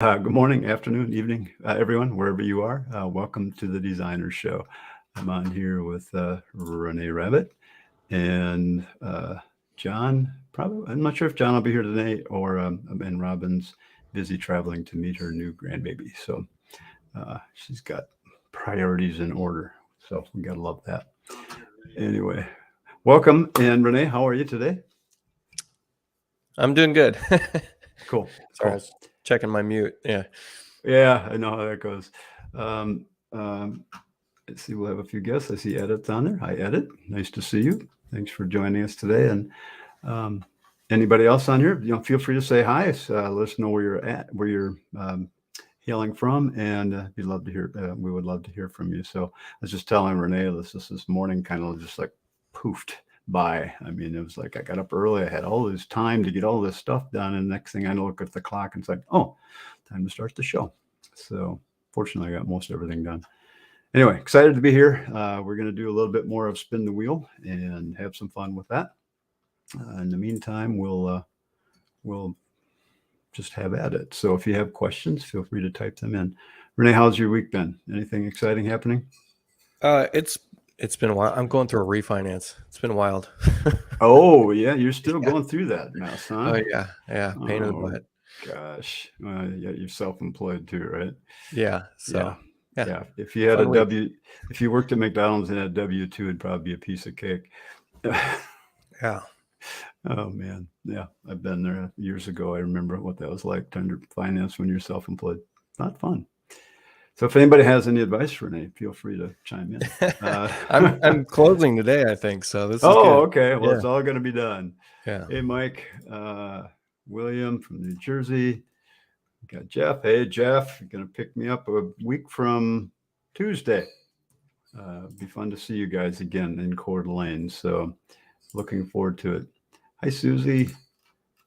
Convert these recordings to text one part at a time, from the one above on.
Good morning, afternoon, evening, everyone, wherever you are. Welcome to the Designer Show. I'm on here with Renee Rabbit and John. Probably, I'm not sure if John will be here today or and Robin's busy traveling to meet her new grandbaby. So she's got priorities in order. So we gotta love that. Anyway, welcome. And Renee, how are you today? I'm doing good. Cool. Sorry, I Cool. was checking my mute. Yeah. Yeah, I know how that goes. Um, um, let's see, we'll have a few guests. I see Edit's on there. Hi, Edit. Nice to see you. Thanks for joining us today. And um, anybody else on here, feel free to say hi. Let us know where you're at, where you're hailing from, and we'd love to hear. We would love to hear from you. So I was just telling Renee this morning, kind of just like poofed by. I mean, it was like I got up early. I had all this time to get all this stuff done, and next thing I know, look at the clock and it's like, oh, time to start the show. So fortunately, I got most everything done. Anyway, excited to be here. We're going to do a little bit more of spin the wheel and have some fun with that. In the meantime, we'll just have at it. So if you have questions, feel free to type them in. Renee, how's your week been? Anything exciting happening? It's been a while. I'm going through a refinance. It's been wild. Oh yeah, you're still Yeah. going through that mess, huh? Oh yeah. Pain in the Oh butt. gosh, yeah, you're self-employed too, right? Yeah. Yeah, So yeah, yeah. If you had fun week. if you worked at McDonald's and had W-2, it'd probably be a piece of cake. Yeah. Oh man, yeah, I've been there years ago. I remember what that was like trying to finance when you're self-employed. Not fun. So if anybody has any advice for Renee, feel free to chime in. I'm closing today, I think. So this is Oh, good. okay. Well, Yeah. it's all going to be done. Yeah. Hey, Mike, William from New Jersey. We got Jeff. Hey, Jeff, you're going to pick me up a week from Tuesday. Be fun to see you guys again in Coeur d'Alene. So looking forward to it. Hi, Susie.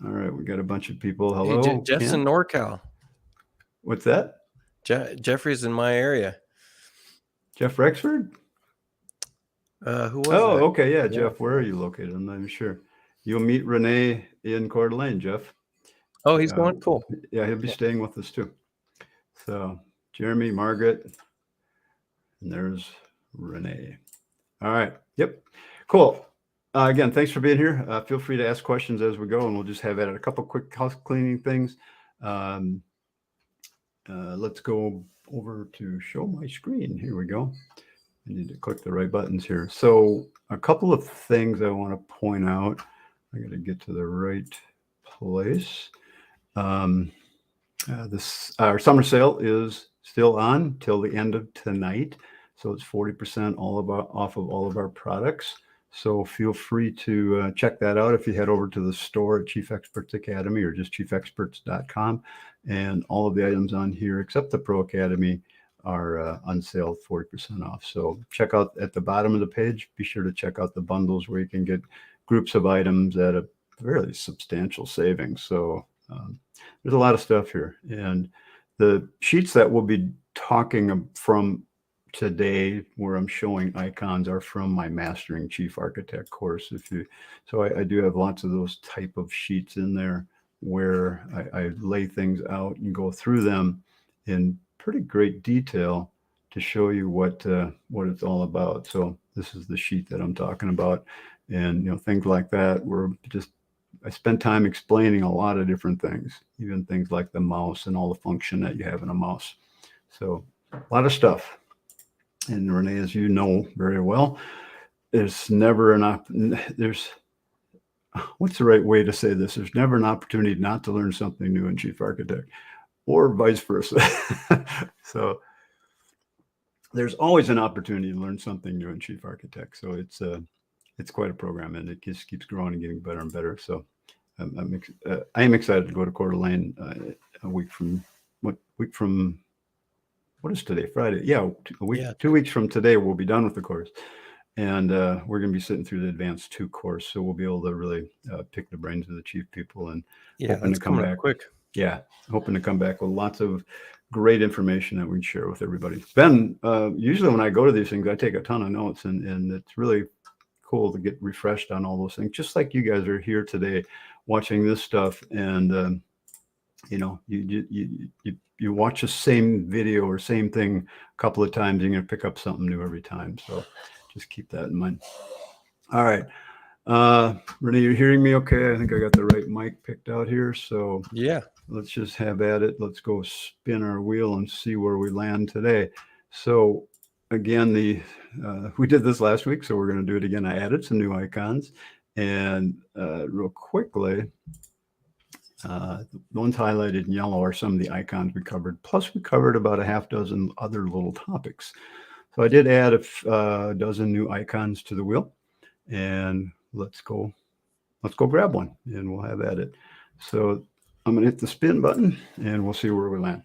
All right, we got a bunch of people. Hey, Hello, Jeff's in Ken. NorCal. What's that? Jeffrey's in my area. Jeff Rexford? Who was Oh, that? okay. Yeah, Yeah. Jeff, where are you located? I'm not even sure. You'll meet Renee in Coeur d'Alene, Jeff. Oh, he's Uh, going. Cool. yeah, he'll be staying with us too. So, Jeremy, Margaret, and there's Renee. All right. Yep. Cool. Again, thanks for being here. Feel free to ask questions as we go, and we'll just have at it. A couple quick house cleaning things. Um, let's go over to show my screen. Here we go. I need to click the right buttons here. So a couple of things I want to point out. I got to get to the right place. This our summer sale is still on till the end of tonight, so it's 40% off of all of our products. So feel free to check that out if you head over to the store at Chief Experts Academy or just chiefexperts.com. And all of the items on here, except the Pro Academy, are on sale 40% off. So check out at the bottom of the page. Be sure to check out the bundles where you can get groups of items at a very substantial savings. So there's a lot of stuff here. And the sheets that we'll be talking from today, where I'm showing icons, are from my Mastering Chief Architect course. So I do have lots of those type of sheets in there where I lay things out and go through them in pretty great detail to show you what it's all about. So this is the sheet that I'm talking about, and things like that. I spend time explaining a lot of different things, even things like the mouse and all the function that you have in a mouse. So a lot of stuff. And Renee, as you know very well, there's never what's the right way to say this? There's never an opportunity not to learn something new in Chief Architect, or vice versa. So there's always an opportunity to learn something new in Chief Architect. So it's quite a program, and it just keeps growing and getting better and better. So I am excited to go to Coeur d'Alene a week from what is today? Friday. Yeah, a week, Yeah. 2 weeks from today, we'll be done with the course, and we're going to be sitting through the Advanced 2 course. So we'll be able to really pick the brains of the chief people, and Yeah. hoping That's to come coming back up quick. Yeah, hoping to come back with lots of great information that we can share with everybody. Ben, usually when I go to these things, I take a ton of notes, and it's really cool to get refreshed on all those things, just like you guys are here today watching this stuff. And You know, you watch the same video or same thing a couple of times, you're going to pick up something new every time. So just keep that in mind. All right. Renee, you're hearing me okay? I think I got the right mic picked out here. So Yeah. let's just have at it. Let's go spin our wheel and see where we land today. So again, we did this last week, so we're going to do it again. I added some new icons, and real quickly, the ones highlighted in yellow are some of the icons we covered. Plus, we covered about a half dozen other little topics. So I did add a dozen new icons to the wheel, and let's go grab one, and we'll have at it. So I'm going to hit the spin button, and we'll see where we land.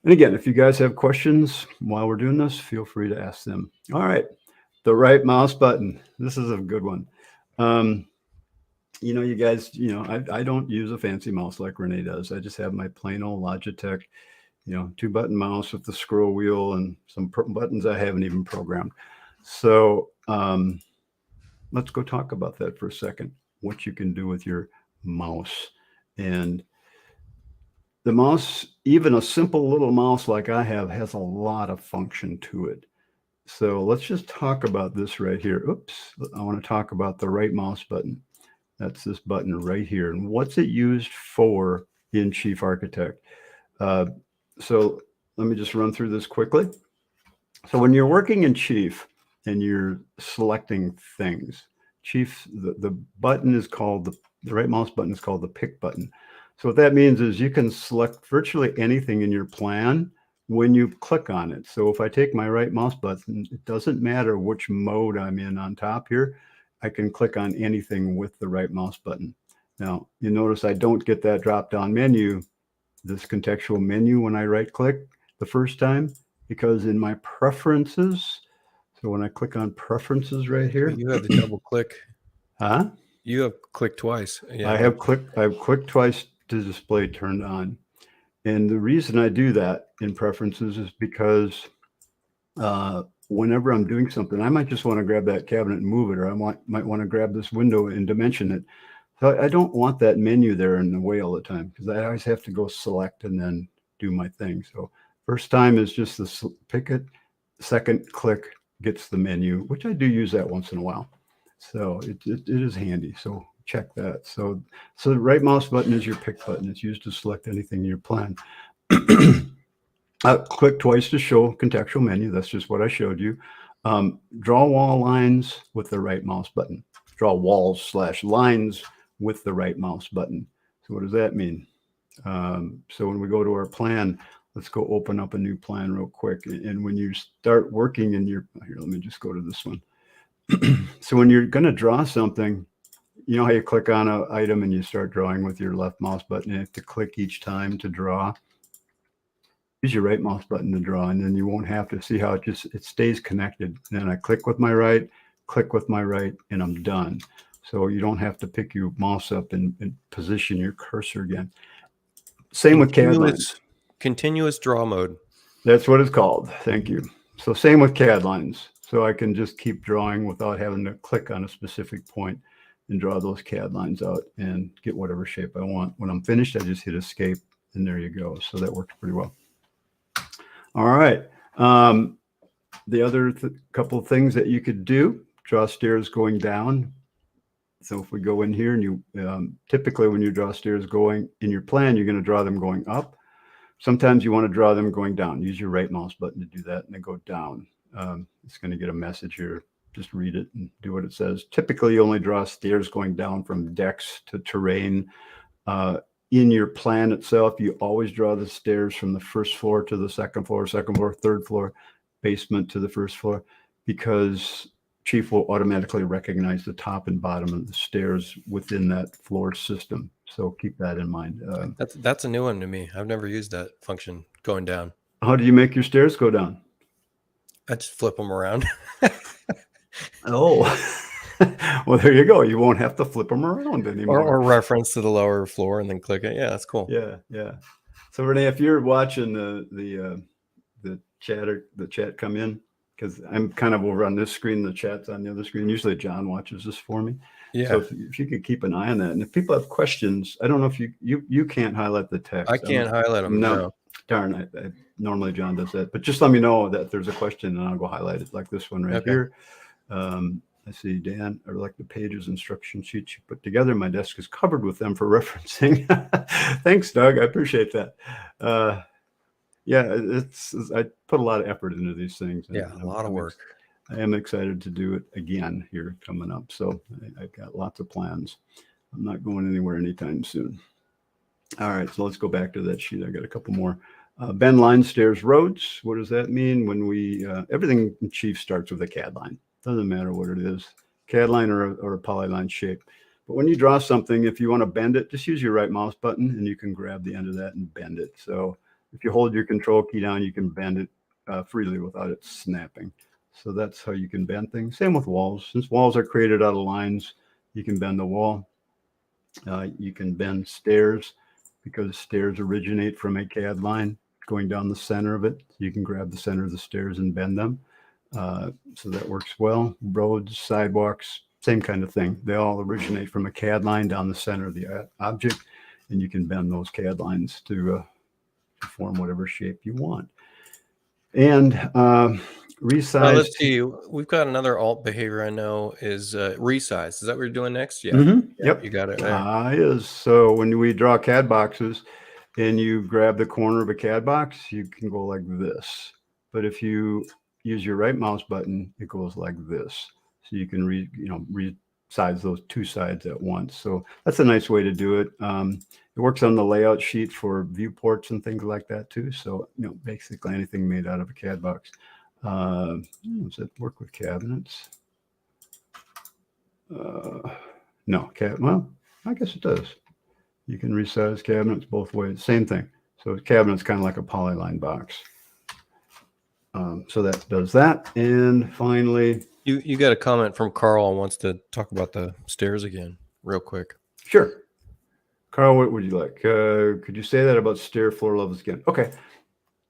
And again, if you guys have questions while we're doing this, feel free to ask them. All right, the right mouse button. This is a good one. You know, you guys, you know, I don't use a fancy mouse like Renee does. I just have my plain old Logitech, you know, 2-button mouse with the scroll wheel and some buttons I haven't even programmed. So let's go talk about that for a second, what you can do with your mouse. And the mouse, even a simple little mouse like I have, has a lot of function to it. So let's just talk about this right here. Oops, I want to talk about the right mouse button. That's this button right here. And what's it used for in Chief Architect? So let me just run through this quickly. So when you're working in Chief and you're selecting things, Chief, the button is called, the right mouse button is called the pick button. So what that means is you can select virtually anything in your plan when you click on it. So if I take my right mouse button, it doesn't matter which mode I'm in on top here. I can click on anything with the right mouse button. Now, you notice I don't get that drop-down menu, this contextual menu, when I right-click the first time, because in my preferences, so when I click on preferences right here. You have the double click. Huh? You have clicked twice. Yeah. I've clicked twice to display turned on. And the reason I do that in preferences is because whenever I'm doing something, I might just want to grab that cabinet and move it, or I might want to grab this window and dimension it. So I don't want that menu there in the way all the time, because I always have to go select and then do my thing. So first time is just the pick it. Second click gets the menu, which I do use that once in a while. So it is handy. So check that. So the right mouse button is your pick button. It's used to select anything in your plan. Click twice to show contextual menu. That's just what I showed you. Draw wall lines with the right mouse button. Draw walls/lines with the right mouse button. So what does that mean? So when we go to our plan, let's go open up a new plan real quick. And when you start working in your, here, let me just go to this one. So when you're going to draw something, you know how you click on an item and you start drawing with your left mouse button, you have to click each time to draw. Use your right mouse button to draw, and then you won't have to see how it stays connected. And then I click with my right, and I'm done. So you don't have to pick your mouse up and position your cursor again. Same with CAD lines. Continuous draw mode. That's what it's called. Thank you. So same with CAD lines. So I can just keep drawing without having to click on a specific point and draw those CAD lines out and get whatever shape I want. When I'm finished, I just hit escape, and there you go. So that works pretty well. All right. The other couple of things that you could do, draw stairs going down. So if we go in here and you, typically when you draw stairs going in your plan, you're going to draw them going up. Sometimes you want to draw them going down. Use your right mouse button to do that, and then go down. It's going to get a message here. Just read it and do what it says. Typically, you only draw stairs going down from decks to terrain. In your plan itself, you always draw the stairs from the first floor to the second floor, third floor, basement to the first floor, because Chief will automatically recognize the top and bottom of the stairs within that floor system. So keep that in mind. That's a new one to me. I've never used that function, going down. How do you make your stairs go down? I just flip them around. Oh, well, there you go. You won't have to flip them around anymore. Or reference to the lower floor and then click it. Yeah, that's cool. Yeah. So Renee, if you're watching the chat come in, because I'm kind of over on this screen, the chat's on the other screen. Usually John watches this for me. Yeah. So if you could keep an eye on that, and if people have questions, I don't know if you can't highlight the text. I can't highlight them. No. Darn, normally John does that, but just let me know that there's a question and I'll go highlight it, like this one right Okay. here. I see, Dan, I like the pages instruction sheets you put together. My desk is covered with them for referencing. Thanks, Doug. I appreciate that. Yeah, I put a lot of effort into these things. Yeah, a lot of work. I am excited to do it again here coming up. So I've got lots of plans. I'm not going anywhere anytime soon. All right, so let's go back to that sheet. I got a couple more. Bend line, stairs, roads. What does that mean? When we everything in Chief starts with a CAD line. Doesn't matter what it is, CAD line or a polyline shape. But when you draw something, if you want to bend it, just use your right mouse button and you can grab the end of that and bend it. So if you hold your control key down, you can bend it freely without it snapping. So that's how you can bend things. Same with walls. Since walls are created out of lines, you can bend the wall. You can bend stairs because stairs originate from a CAD line going down the center of it. You can grab the center of the stairs and bend them. So that works well. Roads, sidewalks, same kind of thing. They all originate from a CAD line down the center of the object, and you can bend those CAD lines to form whatever shape you want. And resize. Now, let's see. We've got another alt behavior I know is resize. Is that what you're doing next? Yeah. Yep. You got it there. Is. So when we draw CAD boxes and you grab the corner of a CAD box, you can go like this. But if you use your right mouse button, it goes like this. So you can resize those two sides at once. So that's a nice way to do it. It works on the layout sheet for viewports and things like that too. So, basically anything made out of a CAD box. Does it work with cabinets? No, well, I guess it does. You can resize cabinets both ways. Same thing. So cabinet's kind of like a polyline box. So that does that. And finally, you got a comment from Carl wants to talk about the stairs again real quick. Sure. Carl, what would you like? Could you say that about stair floor levels again? Okay.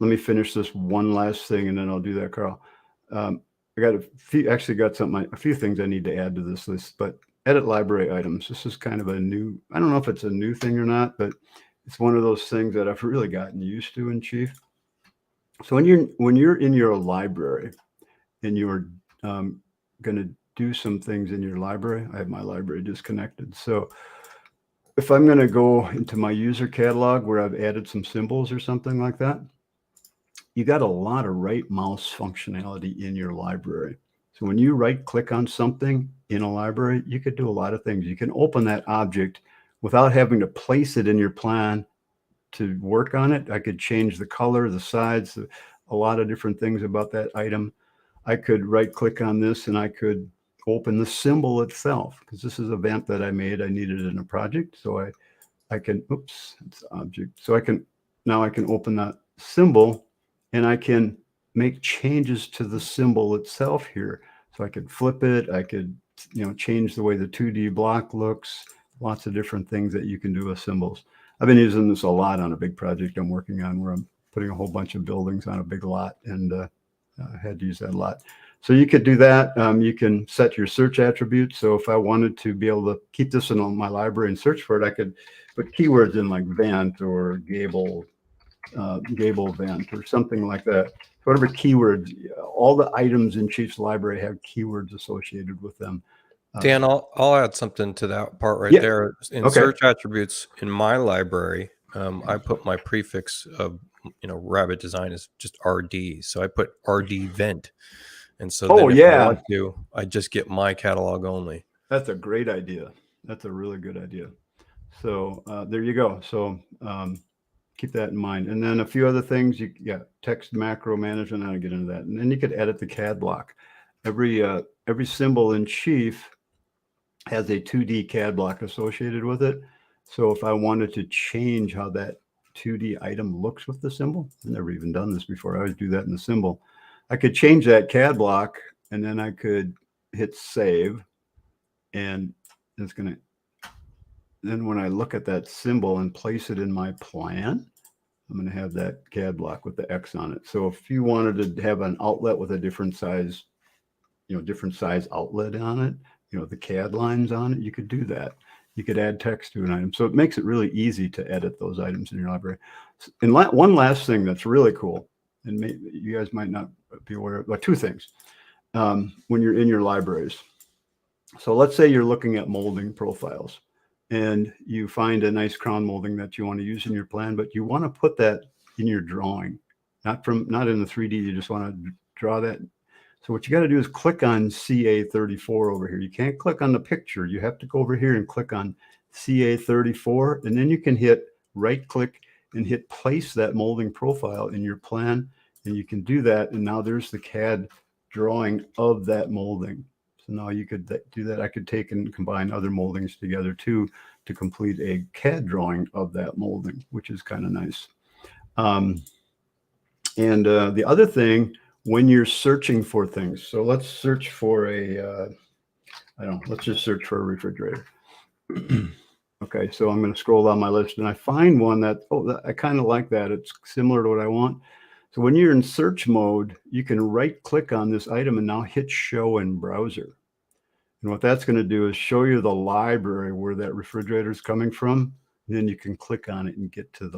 Let me finish this one last thing and then I'll do that, Carl. I got a few things I need to add to this list, but edit library items. This is kind of a new, I don't know if it's a new thing or not, but it's one of those things that I've really gotten used to in Chief. So when you're in your library and you're going to do some things in your library, I have my library disconnected. So if I'm going to go into my user catalog where I've added some symbols or something like that, you got a lot of right mouse functionality in your library. So when you right click on something in a library, you could do a lot of things. You can open that object without having to place it in your plan to work on it. I could change the color, the size, a lot of different things about that item. I could right click on this and I could open the symbol itself because this is a vamp that I made. I needed it in a project. So I can, oops, it's object. So now I can open that symbol and I can make changes to the symbol itself here. So I could flip it. I could, change the way the 2D block looks, lots of different things that you can do with symbols. I've been using this a lot on a big project I'm working on where I'm putting a whole bunch of buildings on a big lot and I had to use that a lot. So you could do that. You can set your search attributes. So if I wanted to be able to keep this in my library and search for it, I could put keywords in like vent or gable vent or something like that. Whatever keywords, all the items in Chief's library have keywords associated with them. Dan, I'll add something to that part right there. In search attributes in my library, I put my prefix of Rabbit Design is just RD. So I put RD vent. And so then if I want to, I just get my catalog only. That's a great idea. That's a really good idea. So there you go. So keep that in mind. And then a few other things, text macro management, I'll get into that. And then you could edit the CAD block. Every symbol in Chief has a 2D CAD block associated with it. So if I wanted to change how that 2D item looks with the symbol, I've never even done this before. I always do that in the symbol. I could change that CAD block and then I could hit save. And it's going to, then when I look at that symbol and place it in my plan, I'm going to have that CAD block with the X on it. So if you wanted to have an outlet with a different size outlet on it, the CAD lines on it, you could do that. You could add text to an item. So it makes it really easy to edit those items in your library. And one last thing that's really cool, and maybe you guys might not be aware of, two things when you're in your libraries. So let's say you're looking at molding profiles and you find a nice crown molding that you want to use in your plan, but you want to put that in your drawing, not in the 3D. You just want to draw that. So what you got to do is click on CA34 over here. You can't click on the picture. You have to go over here and click on CA34, and then you can hit right click and hit place that molding profile in your plan. And you can do that. And now there's the CAD drawing of that molding. So now you could do that. I could take and combine other moldings together too to complete a CAD drawing of that molding, which is kind of nice. And the other thing, when you're searching for things, so let's search for let's just search for a refrigerator. Okay, so I'm going to scroll down my list and I find one that, I kind of like that. It's similar to what I want. So when you're in search mode, you can right click on this item and now hit show in browser. And what that's going to do is show you the library where that refrigerator is coming from. And then you can click on it and get to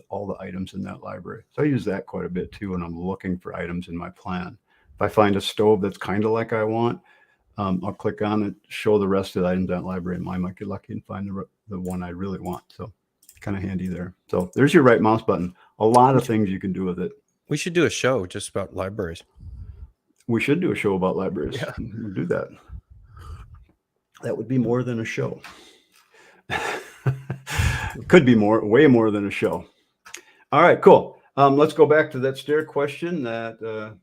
all the items in that library. So I use that quite a bit too when I'm looking for items in my plan. If I find a stove that's kind of like I want, I'll click on it, show the rest of the items in that library, and I might get lucky and find the one I really want. So kind of handy there. So there's your right mouse button. A lot of things you can do with it. We should do a show just about libraries. We should do a show about libraries. Yeah. We'll do that. That would be more than a show. Could be way more than a show. All right, cool. Let's go back to that stair question that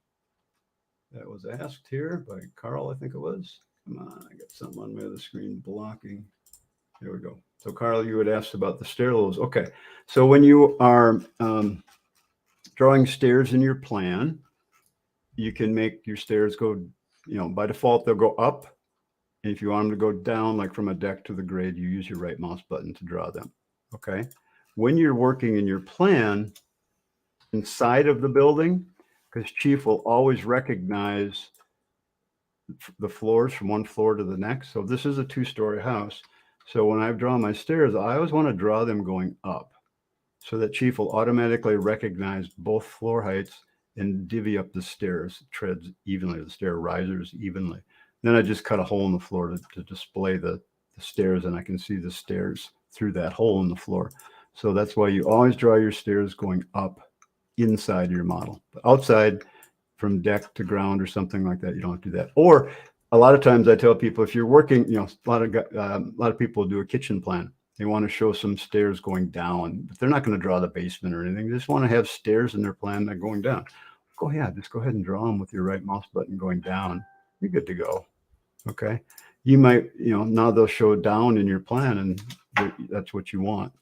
was asked here by Carl, I think it was. Come on, I got something on my other screen blocking. There we go. So Carl, you had asked about the stair levels. Okay, so when you are drawing stairs in your plan, you can make your stairs go, by default, they'll go up. And if you want them to go down, like from a deck to the grade, you use your right mouse button to draw them. Okay. When you're working in your plan inside of the building, because Chief will always recognize the floors from one floor to the next. So this is a 2-story house. So when I draw my stairs, I always want to draw them going up so that Chief will automatically recognize both floor heights and divvy up the stairs, treads evenly, the stair risers evenly. Then I just cut a hole in the floor to display the stairs, and I can see the stairs through that hole in the floor. So that's why you always draw your stairs going up inside your model. But outside, from deck to ground or something like that, you don't have to do that. Or a lot of times I tell people, if you're working, a lot of people do a kitchen plan. They want to show some stairs going down, but they're not going to draw the basement or anything. They just want to have stairs in their plan that are going down. Just go ahead and draw them with your right mouse button going down. You're good to go. Okay. You might, now they'll show down in your plan and that's what you want.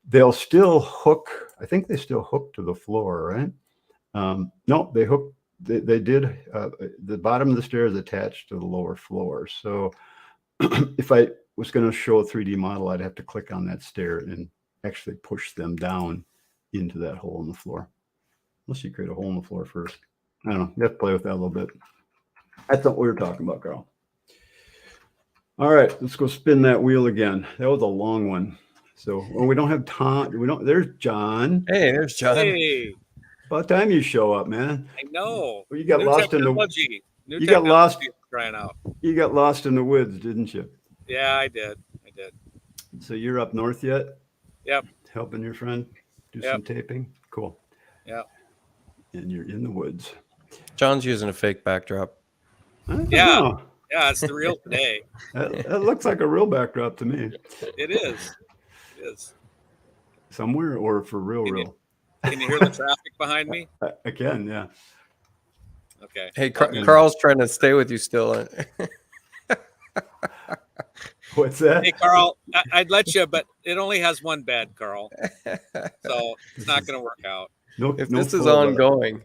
They'll still hook. I think they still hook to the floor, right? No, they hook. They did. The bottom of the stairs attached to the lower floor. So if I was going to show a 3D model, I'd have to click on that stair and actually push them down into that hole in the floor. Unless you create a hole in the floor first. I don't know. You have to play with that a little bit. That's what we were talking about, Carl. All right, let's go spin that wheel again. That was a long one. So we don't have time. There's John. Hey, there's John. Hey. About time you show up, man. I know. Well, you got lost in the. You got lost. Crying out. You got lost in the woods, didn't you? Yeah, I did. So you're up north yet? Yep. Helping your friend do some taping. Cool. Yep. And you're in the woods. John's using a fake backdrop. Yeah. Yeah, it's the real today. That looks like a real backdrop to me. It is. It is. Somewhere or for real? Can you hear the traffic behind me? I can, yeah. Okay. Hey, Carl's trying to stay with you still. What's that? Hey, Carl, I'd let you, but it only has one bed, Carl. So it's not going to work out. If this is ongoing,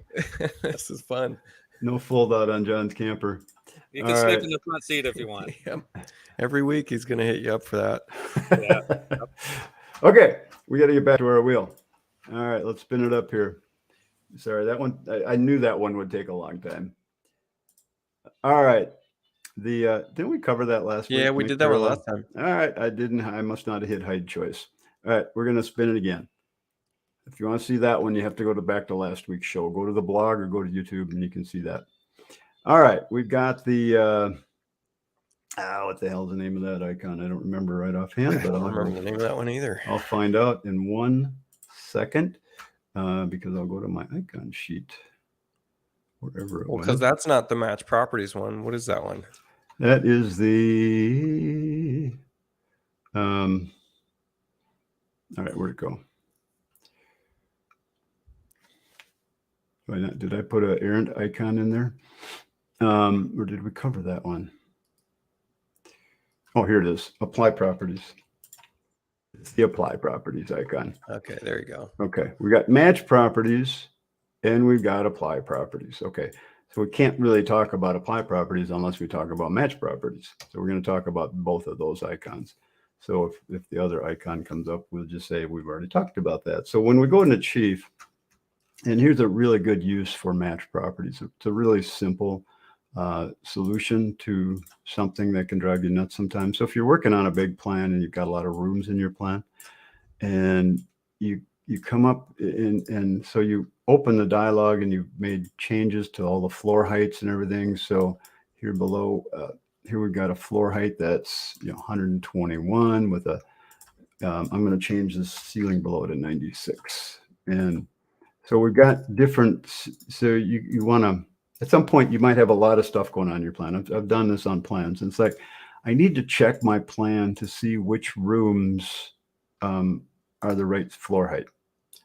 this is fun. No fold out on John's camper. You can sleep in the front seat if you want. Yep. Every week he's going to hit you up for that. Yeah. Okay, we got to get back to our wheel. All right, let's spin it up here. Sorry, that one, I knew that one would take a long time. All right, didn't we cover that last week? Yeah, we did that one last time. All right, I didn't. I must not have hit hide choice. All right, we're gonna spin it again. If you want to see that one, you have to go back to last week's show. Go to the blog or go to YouTube, and you can see that. All right, we've got the. What the hell's the name of that icon? I don't remember right offhand, but I don't remember the name of that one either. I'll find out in 1 second because I'll go to my icon sheet. Wherever it Well, went. because that's not the match properties one. What is that one? That is the all right, where'd it go? Did I put an errand icon in there? Or did we cover that one? Oh, here it is. Apply properties. It's the apply properties icon. Okay, there you go. Okay, we got match properties and we've got apply properties. Okay, so we can't really talk about apply properties unless we talk about match properties. So we're going to talk about both of those icons. So if the other icon comes up, we'll just say we've already talked about that. So when we go into Chief, and here's a really good use for match properties. It's a really simple solution to something that can drive you nuts sometimes. So if you're working on a big plan and you've got a lot of rooms in your plan, and you come up and so you open the dialog and you've made changes to all the floor heights and everything. So here below, here we've got a floor height that's 121 with a. I'm going to change the ceiling below to 96, and so we've got different. So you want to. At some point, you might have a lot of stuff going on in your plan. I've done this on plans. And it's like, I need to check my plan to see which rooms are the right floor height.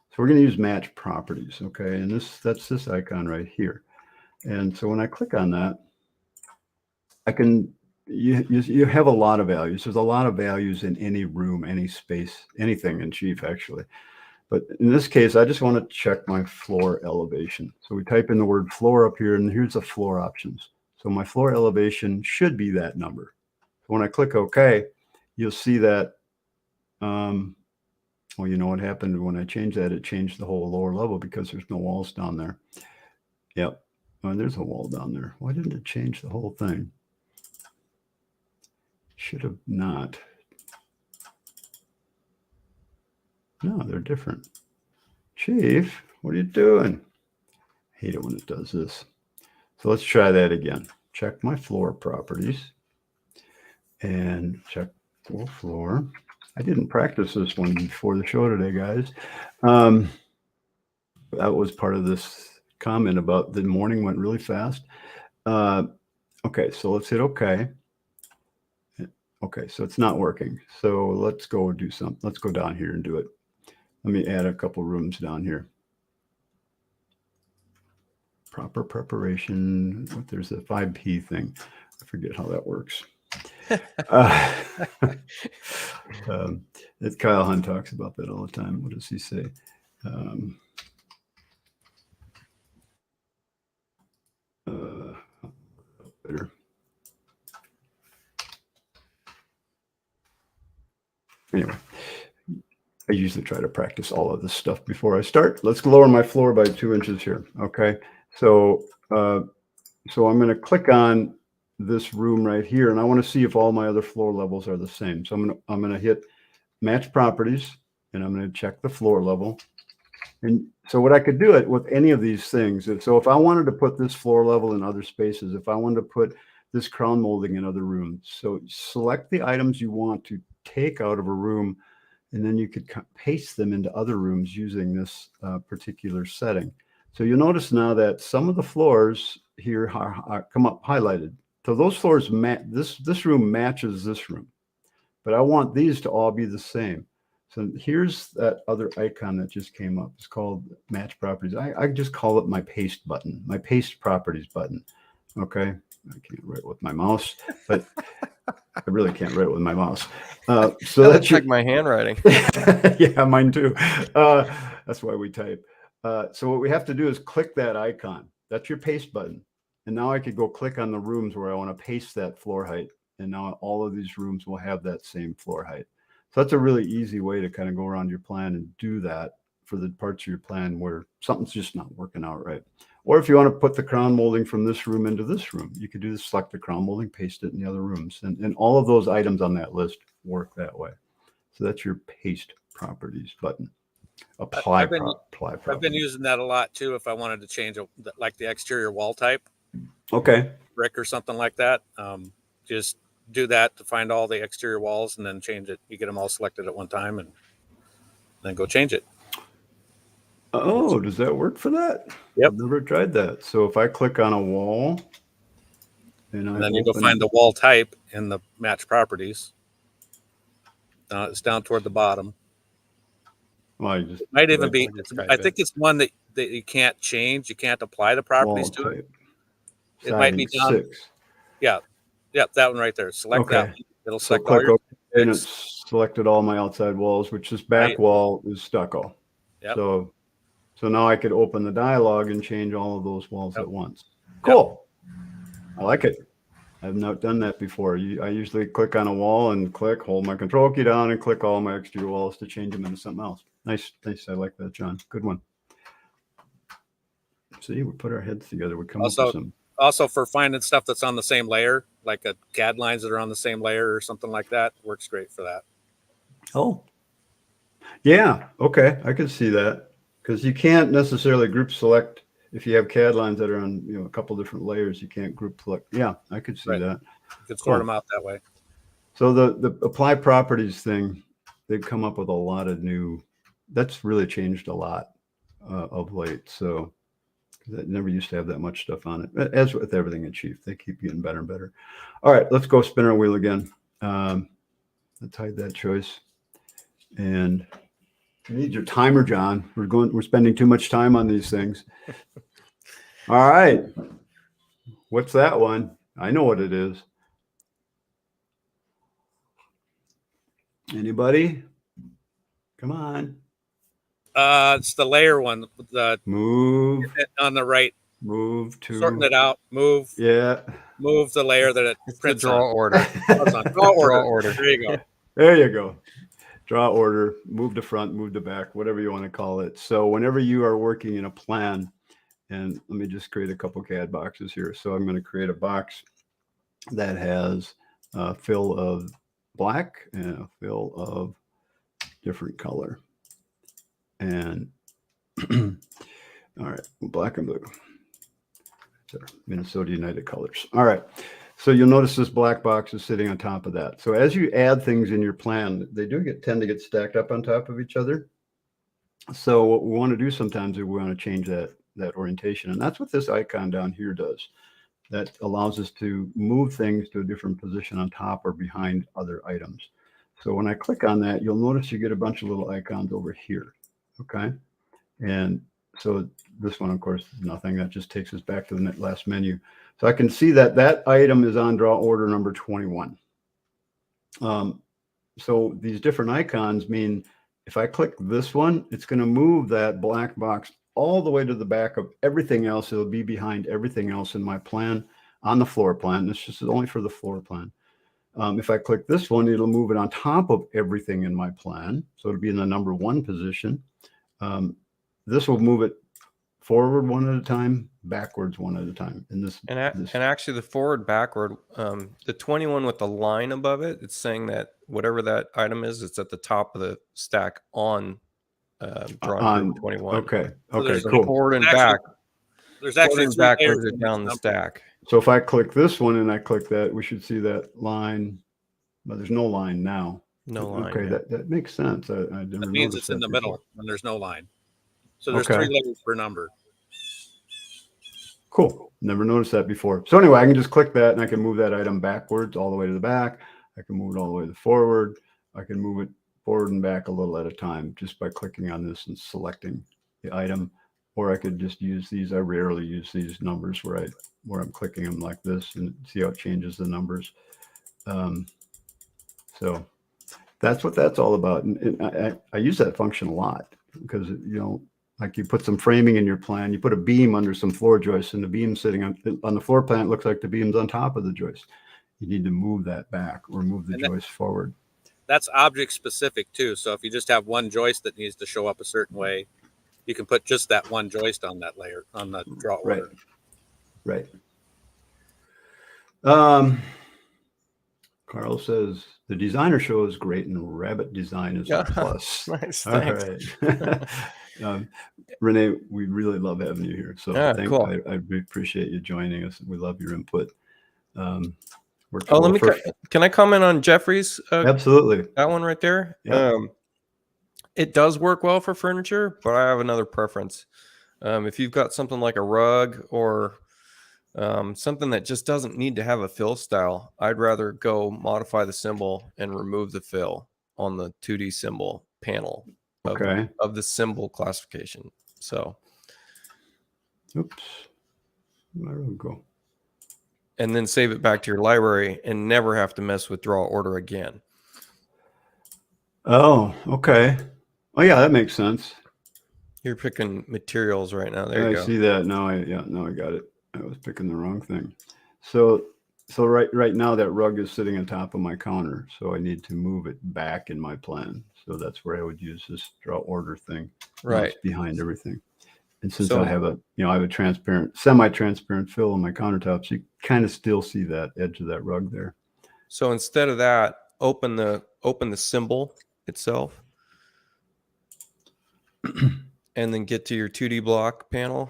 So we're going to use match properties, okay? And that's this icon right here. And so when I click on that, I can, you have a lot of values. There's a lot of values in any room, any space, anything in Chief, actually. But in this case, I just want to check my floor elevation. So we type in the word floor up here, and here's the floor options. So my floor elevation should be that number. So when I click OK, you'll see that, well, you know what happened when I changed that? It changed the whole lower level because there's no walls down there. Yep. Oh, there's a wall down there. Why didn't it change the whole thing? Should have not. No, they're different. Chief, what are you doing? I hate it when it does this. So let's try that again. Check my floor properties and check full floor. I didn't practice this one before the show today, guys. That was part of this comment about the morning went really fast. Okay, so let's hit OK. Okay, so it's not working. So let's go do something. Let's go down here and do it. Let me add a couple rooms down here. Proper preparation. There's a 5P thing. I forget how that works. Kyle Hunt talks about that all the time. What does he say? Better. Anyway. I usually try to practice all of this stuff before I start. Let's lower my floor by 2 inches here. Okay. So, so I'm going to click on this room right here, and I want to see if all my other floor levels are the same. So I'm going to hit match properties, and I'm going to check the floor level. And so what I could do it with any of these things. So if I wanted to put this floor level in other spaces, if I wanted to put this crown molding in other rooms, so select the items you want to take out of a room, and then you could paste them into other rooms using this particular setting. So you'll notice now that some of the floors here come up highlighted. So those floors, this room matches this room, but I want these to all be the same. So here's that other icon that just came up. It's called match properties. I just call it my paste button, my paste properties button. Okay, I can't write with my mouse, but I really can't write with my mouse. So that's like my handwriting. Yeah, mine too. That's why we type. So what we have to do is click that icon. That's your paste button. And now I could go click on the rooms where I want to paste that floor height. And now all of these rooms will have that same floor height. So that's a really easy way to kind of go around your plan and do that for the parts of your plan where something's just not working out right. Or if you want to put the crown molding from this room into this room, you could do this, select the crown molding, paste it in the other rooms. And all of those items on that list work that way. So that's your paste properties button. Apply properties. I've been using that a lot too. If I wanted to change like the exterior wall type, okay, brick or something like that, just do that to find all the exterior walls and then change it. You get them all selected at one time and then go change it. Oh, does that work for that? Yep. I've never tried that. So if I click on a wall and then you go find the wall type in the match properties. It's down toward the bottom. Well, it might even be, I think it's one that you can't change. You can't apply the properties to it. It might be down. 6. Yeah. Yep. That one right there. Select that one. It'll select all your and it's selected all my outside walls, which this back wall is stucco. Yep. So now I could open the dialog and change all of those walls at once. Cool. Yep. I like it. I've not done that before. I usually click on a wall and hold my control key down and click all my exterior walls to change them into something else. Nice. I like that, John. Good one. See, we put our heads together. We come up with some. Also for finding stuff that's on the same layer, like CAD lines that are on the same layer or something like that, works great for that. Oh, yeah. Okay. I can see that because you can't necessarily group select if you have CAD lines that are on, a couple different layers. You can't group select. Yeah, I could see that. You could sort them out that way. So the apply properties thing, they've come up with a lot of that's really changed a lot of late. So that never used to have that much stuff on it. As with everything in Chief, they keep getting better and better. All right, let's go spin our wheel again. Let's hide that choice. And you need your timer, John. We're spending too much time on these things. All right. What's that one? I know what it is. Anybody? Come on. It's the layer one. The move on the right. Move to sorting it out. Move. Yeah. Move the layer that it prints the draw on. order. Draw order. There you go. There you go. Draw order. Move to front. Move to back. Whatever you want to call it. So whenever you are working in a plan, and let me just create a couple CAD boxes here. So I'm going to create a box that has a fill of black and a fill of different color. And all right, black and blue. Minnesota United Colors. All right. So you'll notice this black box is sitting on top of that. So as you add things in your plan, they do tend to get stacked up on top of each other. So what we want to do sometimes is we want to change that orientation. And that's what this icon down here does. That allows us to move things to a different position on top or behind other items. So when I click on that, you'll notice you get a bunch of little icons over here. Okay. And so this one, of course, is nothing. That just takes us back to the last menu. So I can see that that item is on draw order number 21. So these different icons mean if I click this one, it's going to move that black box all the way to the back of everything else. It'll be behind everything else in my plan on the floor plan. This is only for the floor plan. If I click this one, it'll move it on top of everything in my plan. So it'll be in the number 1 position. This will move it forward one at a time, backwards one at a time. And actually the forward, backward, the 21 with the line above it, it's saying that whatever that item is, it's at the top of the stack on drawing 21. Okay. So Okay, cool. Forward and back. There's actually forward and backwards are down the stack. So if I click this one and I click that, we should see that line, but there's no line now. No line. Okay, yeah. that makes sense. I never That means it's in the middle and there's no line. So there's 3 letters per number. Cool. Never noticed that before. So anyway, I can just click that and I can move that item backwards all the way to the back. I can move it all the way to the forward. I can move it forward and back a little at a time just by clicking on this and selecting the item. Or I could just use these. I rarely use these numbers where I'm clicking them like this and see how it changes the numbers. So that's what that's all about. And I use that function a lot because, like you put some framing in your plan, you put a beam under some floor joists and the beam sitting on the floor plan, it looks like the beam's on top of the joist. You need to move that back or move the joist forward. that's object specific too. So if you just have one joist that needs to show up a certain way, you can put just that one joist on that layer on the draw order. Right. Carl says the designer show is great and rabbit design is a plus. Nice. All Thanks. right. Renee, we really love having you here. So cool. I appreciate you joining us. We love your input. Can I comment on Jeffrey's? Absolutely. That one right there. Yeah. It does work well for furniture, but I have another preference. If you've got something like a rug or something that just doesn't need to have a fill style, I'd rather go modify the symbol and remove the fill on the 2D symbol panel of the symbol classification. So, oops, where did it go? And then save it back to your library and never have to mess with draw order again. Oh, okay. Oh yeah, that makes sense. You're picking materials right now. There you go. I see that now. I got it. I was picking the wrong thing. So right now that rug is sitting on top of my counter. So I need to move it back in my plan. So that's where I would use this draw order thing. Right. Behind everything. And since I have a transparent, semi-transparent fill on my countertops, you kind of still see that edge of that rug there. So instead of that, open the symbol itself. And then get to your 2D block panel.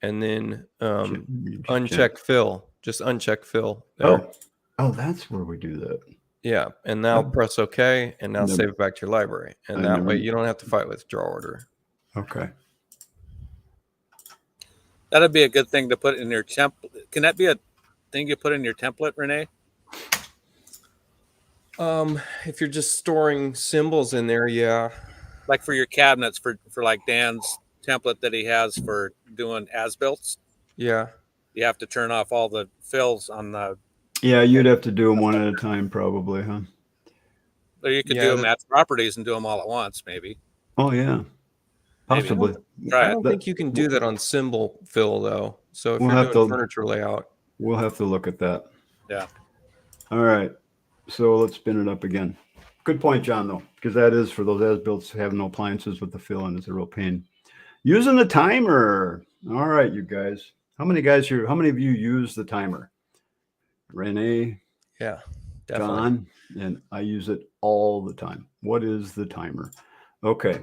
And then uncheck fill. Just uncheck fill. There. Oh, that's where we do that. Yeah. And now press OK. And now save it back to your library. And that way you don't have to fight with draw order. Okay. That'd be a good thing to put in your template. Can that be a thing you put in your template, Renee? If you're just storing symbols in there, yeah. Like for your cabinets, for like Dan's template that he has for doing as-builts. Yeah. You have to turn off all the fills on the. Yeah, you'd have to do them one at a time, probably, huh? Or you could do them at properties and do them all at once, maybe. Oh yeah, possibly. I don't think you can do that on symbol fill though. So if you're doing furniture layout, we'll have to look at that. Yeah. All right. So let's spin it up again. Good point, John, though, because that is for those as-builts who have no appliances with the fill in is a real pain. Using the timer. All right, you guys. How many of you use the timer? Renee. Yeah, definitely. John, and I use it all the time. What is the timer? Okay.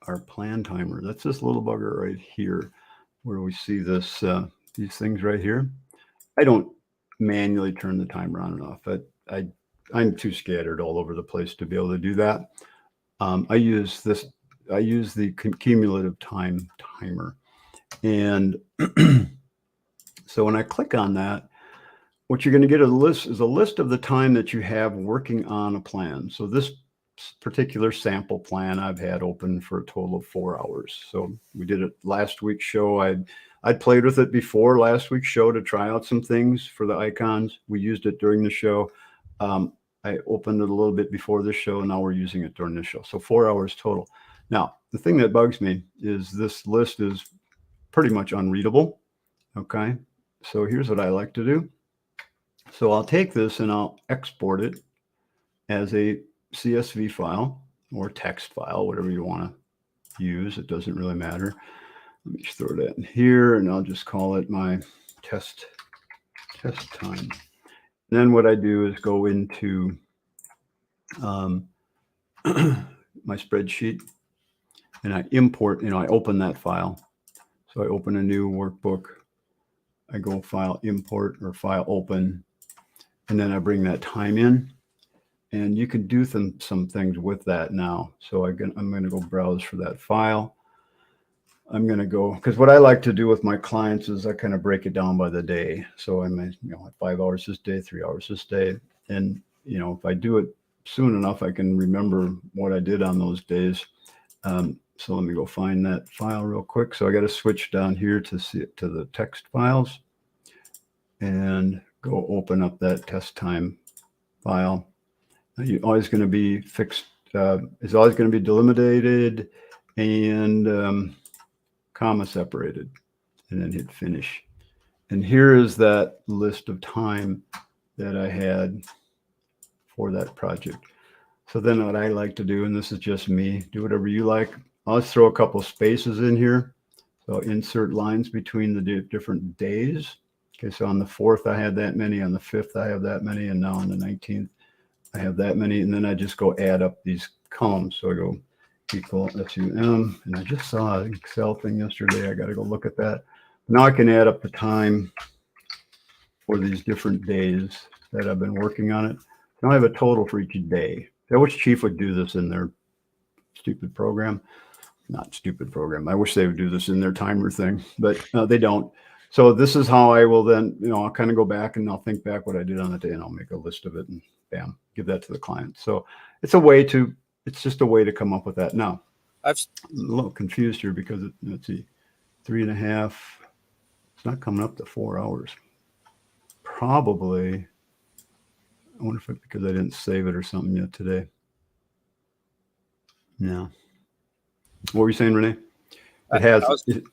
Our plan timer. That's this little bugger right here where we see this, these things right here. I don't manually turn the timer on and off. I'm too scattered all over the place to be able to do that. I use the cumulative time timer. And so when I click on that, what you're going to get is a list of the time that you have working on a plan. So this particular sample plan I've had open for a total of 4 hours. So we did it last week's show. I'd played with it before last week's show to try out some things for the icons. We used it during the show. I opened it a little bit before this show, and now we're using it during this show. So 4 hours total. Now, the thing that bugs me is this list is pretty much unreadable. Okay. So here's what I like to do. So I'll take this and I'll export it as a CSV file or text file, whatever you want to use. It doesn't really matter. Let me just throw that in here and I'll just call it my test time. And then what I do is go into my spreadsheet and I import, I open that file. So I open a new workbook. I go file import or file open, and then I bring that time in. And you can do some things with that now. So I'm going to go browse for that file. I'm going to go, because what I like to do with my clients is I kind of break it down by the day. So I'm 5 hours this day, 3 hours this day. And, if I do it soon enough, I can remember what I did on those days. So let me go find that file real quick. So I got to switch down here to the text files and go open up that test time file. You're always going to be fixed. It's always going to be delimited and comma separated, and then hit finish. And here is that list of time that I had for that project. So then what I like to do, and this is just me, do whatever you like. I'll just throw a couple spaces in here. So insert lines between the different days. Okay, so on the 4th, I had that many. On the 5th, I have that many. And now on the 19th, I have that many. And then I just go add up these columns. So I go equal SUM. And I just saw an Excel thing yesterday. I got to go look at that. Now I can add up the time for these different days that I've been working on it. Now I have a total for each day. I wish Chief would do this in their stupid program. Not stupid program. I wish they would do this in their timer thing, but they don't. So this is how I will then, I'll kind of go back and I'll think back what I did on the day and I'll make a list of it and bam, give that to the client. So it's just a way to come up with that. Now, I'm a little confused here because let's see, 3.5, it's not coming up to 4 hours. Probably, I wonder if it's because I didn't save it or something yet today. No. What were you saying, Renee? It has. I was going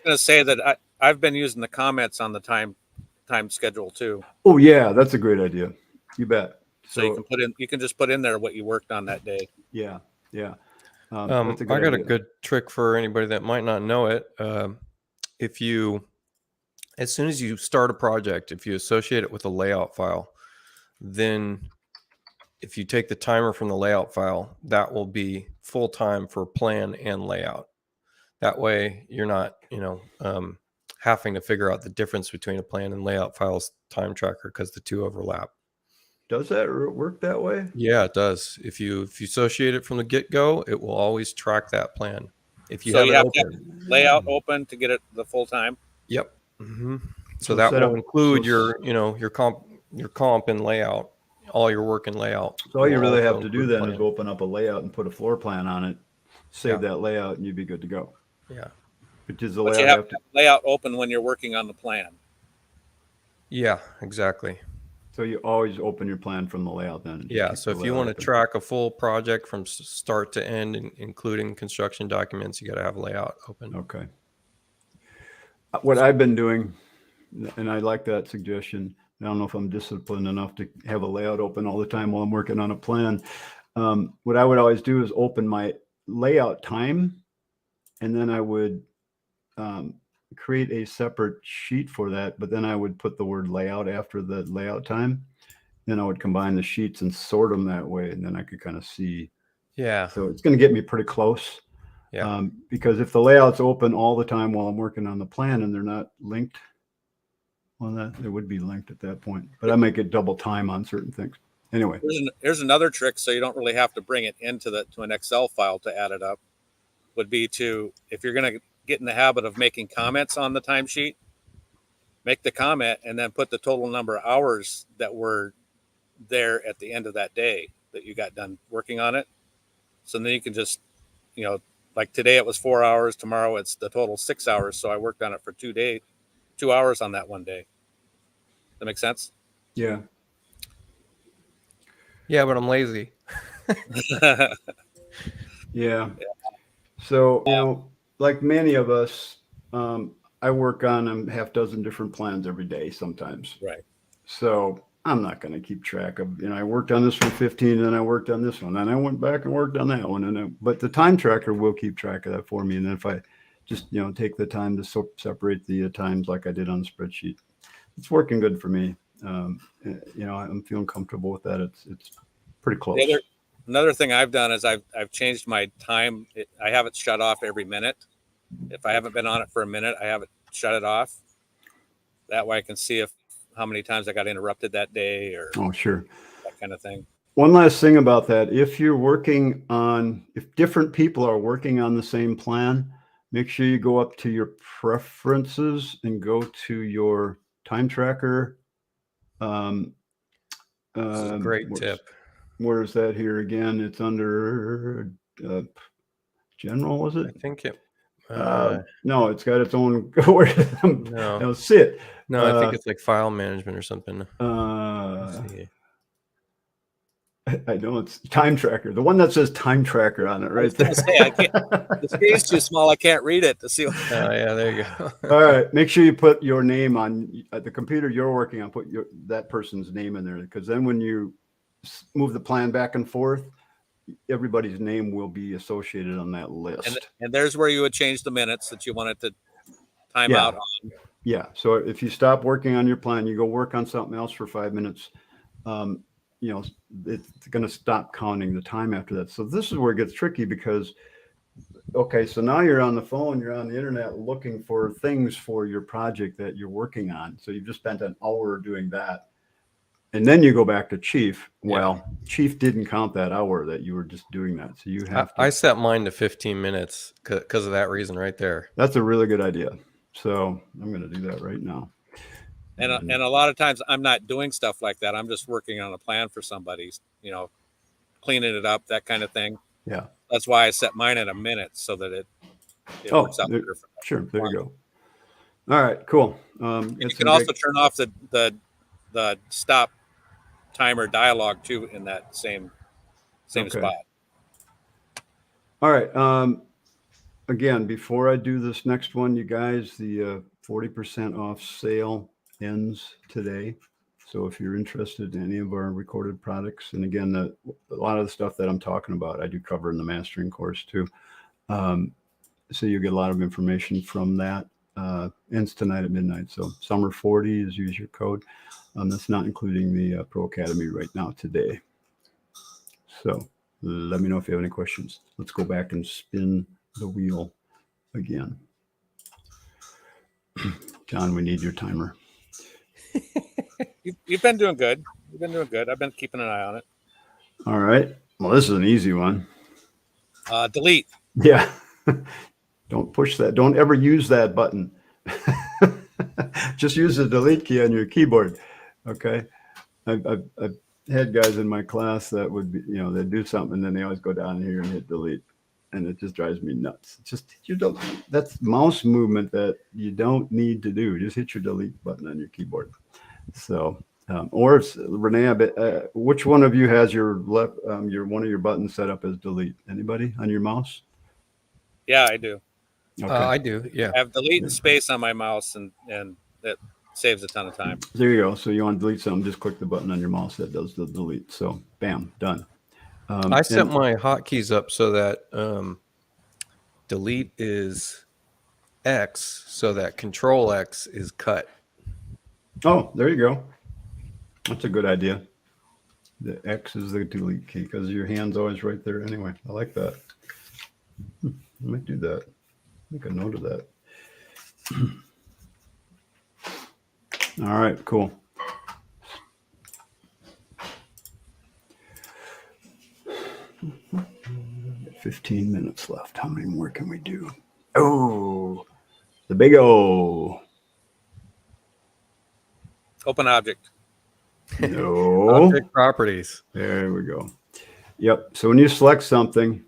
to say that I've been using the comments on the time schedule too. Oh yeah, that's a great idea. You bet. So you can just put in there what you worked on that day. Yeah. I got a good trick for anybody that might not know it. As soon as you start a project, if you associate it with a layout file, then if you take the timer from the layout file, that will be full time for plan and layout. That way you're not, having to figure out the difference between a plan and layout file's time tracker because the two overlap. Does that work that way? Yeah, it does. If you associate it from the get-go, it will always track that plan. If you have to have layout open to get it the full time. Yep. Mm-hmm. So that will include your comp and layout, all your work and layout. So all you really have to do then is open up a layout and put a floor plan on it, save that layout, and you'd be good to go. Yeah. But you have to layout open when you're working on the plan. Yeah, exactly. So you always open your plan from the layout then. Yeah. So if you want to track a full project from start to end, including construction documents, you got to have layout open. Okay. What I've been doing, and I like that suggestion. I don't know if I'm disciplined enough to have a layout open all the time while I'm working on a plan. What I would always do is open my layout time, and then I would create a separate sheet for that, but then I would put the word layout after the layout time. Then I would combine the sheets and sort them that way, and then I could kind of see. Yeah. So it's going to get me pretty close. Yeah. Because if the layout's open all the time while I'm working on the plan and they're not linked, well, they would be linked at that point. But I make it double time on certain things. Anyway, here's another trick, so you don't really have to bring it into to an Excel file to add it up. Would be if you're going to get in the habit of making comments on the timesheet, make the comment and then put the total number of hours that were there at the end of that day that you got done working on it. So then you can just, like today it was 4 hours, tomorrow it's the total 6 hours. So I worked on it for 2 hours on that one day. That make sense? Yeah. Yeah, but I'm lazy. Yeah. So, like many of us, I work on a half dozen different plans every day sometimes. Right. So I'm not going to keep track of, I worked on this one 15 and then I worked on this one and I went back and worked on that one. But the time tracker will keep track of that for me. And then if I just, take the time to separate the times like I did on the spreadsheet, it's working good for me. I'm feeling comfortable with that. It's pretty close. Another thing I've done is I've changed my time. I have it shut off every minute. If I haven't been on it for a minute, I have it shut it off. That way I can see how many times I got interrupted that day or sure, that kind of thing. One last thing about that. If different people are working on the same plan, make sure you go up to your preferences and go to your time tracker. This is a great tip. Where is that here again? It's under general, was it? I think it. No, it's got its own. No, sit. No, I think it's like file management or something. Let's see. I know it's time tracker. The one that says time tracker on it, right there. The screen's too small. I can't read it to see. Oh yeah, there you go. All right, make sure you put your name on the computer you're working on. Put that person's name in there, because then when you move the plan back and forth, everybody's name will be associated on that list. And there's where you would change the minutes that you wanted to time Yeah. out on. Yeah. So if you stop working on your plan, you go work on something else for 5 minutes, you know, it's going to stop counting the time after that. So this is where it gets tricky because, okay, so now you're on the phone, you're on the internet looking for things for your project that you're working on. So you've just spent an hour doing that. And then you go back to Chief. Well, Chief didn't count that hour that you were just doing that. So you have to. I set mine to 15 minutes because of that reason right there. That's a really good idea. So I'm going to do that right now. And a lot of times I'm not doing stuff like that. I'm just working on a plan for somebody, you know, cleaning it up, that kind of thing. Yeah. That's why I set mine at a minute so that it works out better for that. Sure. There you go. All right, cool. You can also turn off the stop timer dialogue too in that same spot. All right. Again, before I do this next one, you guys, the 40% off sale ends today. So if you're interested in any of our recorded products, and again, a lot of the stuff that I'm talking about, I do cover in the mastering course too. So you get a lot of information from that. Ends tonight at midnight. So summer 40 is use your code. That's not including the Pro Academy right now today. So let me know if you have any questions. Let's go back and spin the wheel again. John, we need your timer. You've been doing good. You've been doing good. I've been keeping an eye on it. All right. Well, this is an easy one. Delete. Yeah. Don't push that. Don't ever use that button. Just use the delete key on your keyboard. Okay. I've had guys in my class that would be, they'd do something and then they always go down here and hit delete. And it just drives me nuts. It's just, that's mouse movement that you don't need to do. Just hit your delete button on your keyboard. So, or if Renee, which one of you has your left, one of your buttons set up as delete? Anybody on your mouse? Yeah, I do. Okay. I do. Yeah. I have delete and space on my mouse, and that saves a ton of time. There you go. So you want to delete something, just click the button on your mouse that does the delete. So bam, done. I set my hotkeys up so that delete is X, so that Control X is cut. Oh, there you go. That's a good idea. The X is the delete key because your hand's always right there anyway. I like that. I might do that. Make a note of that. All right, cool. Got 15 minutes left. How many more can we do? Oh, the big O. Open object. No. Object properties. There we go. Yep. So when you select something,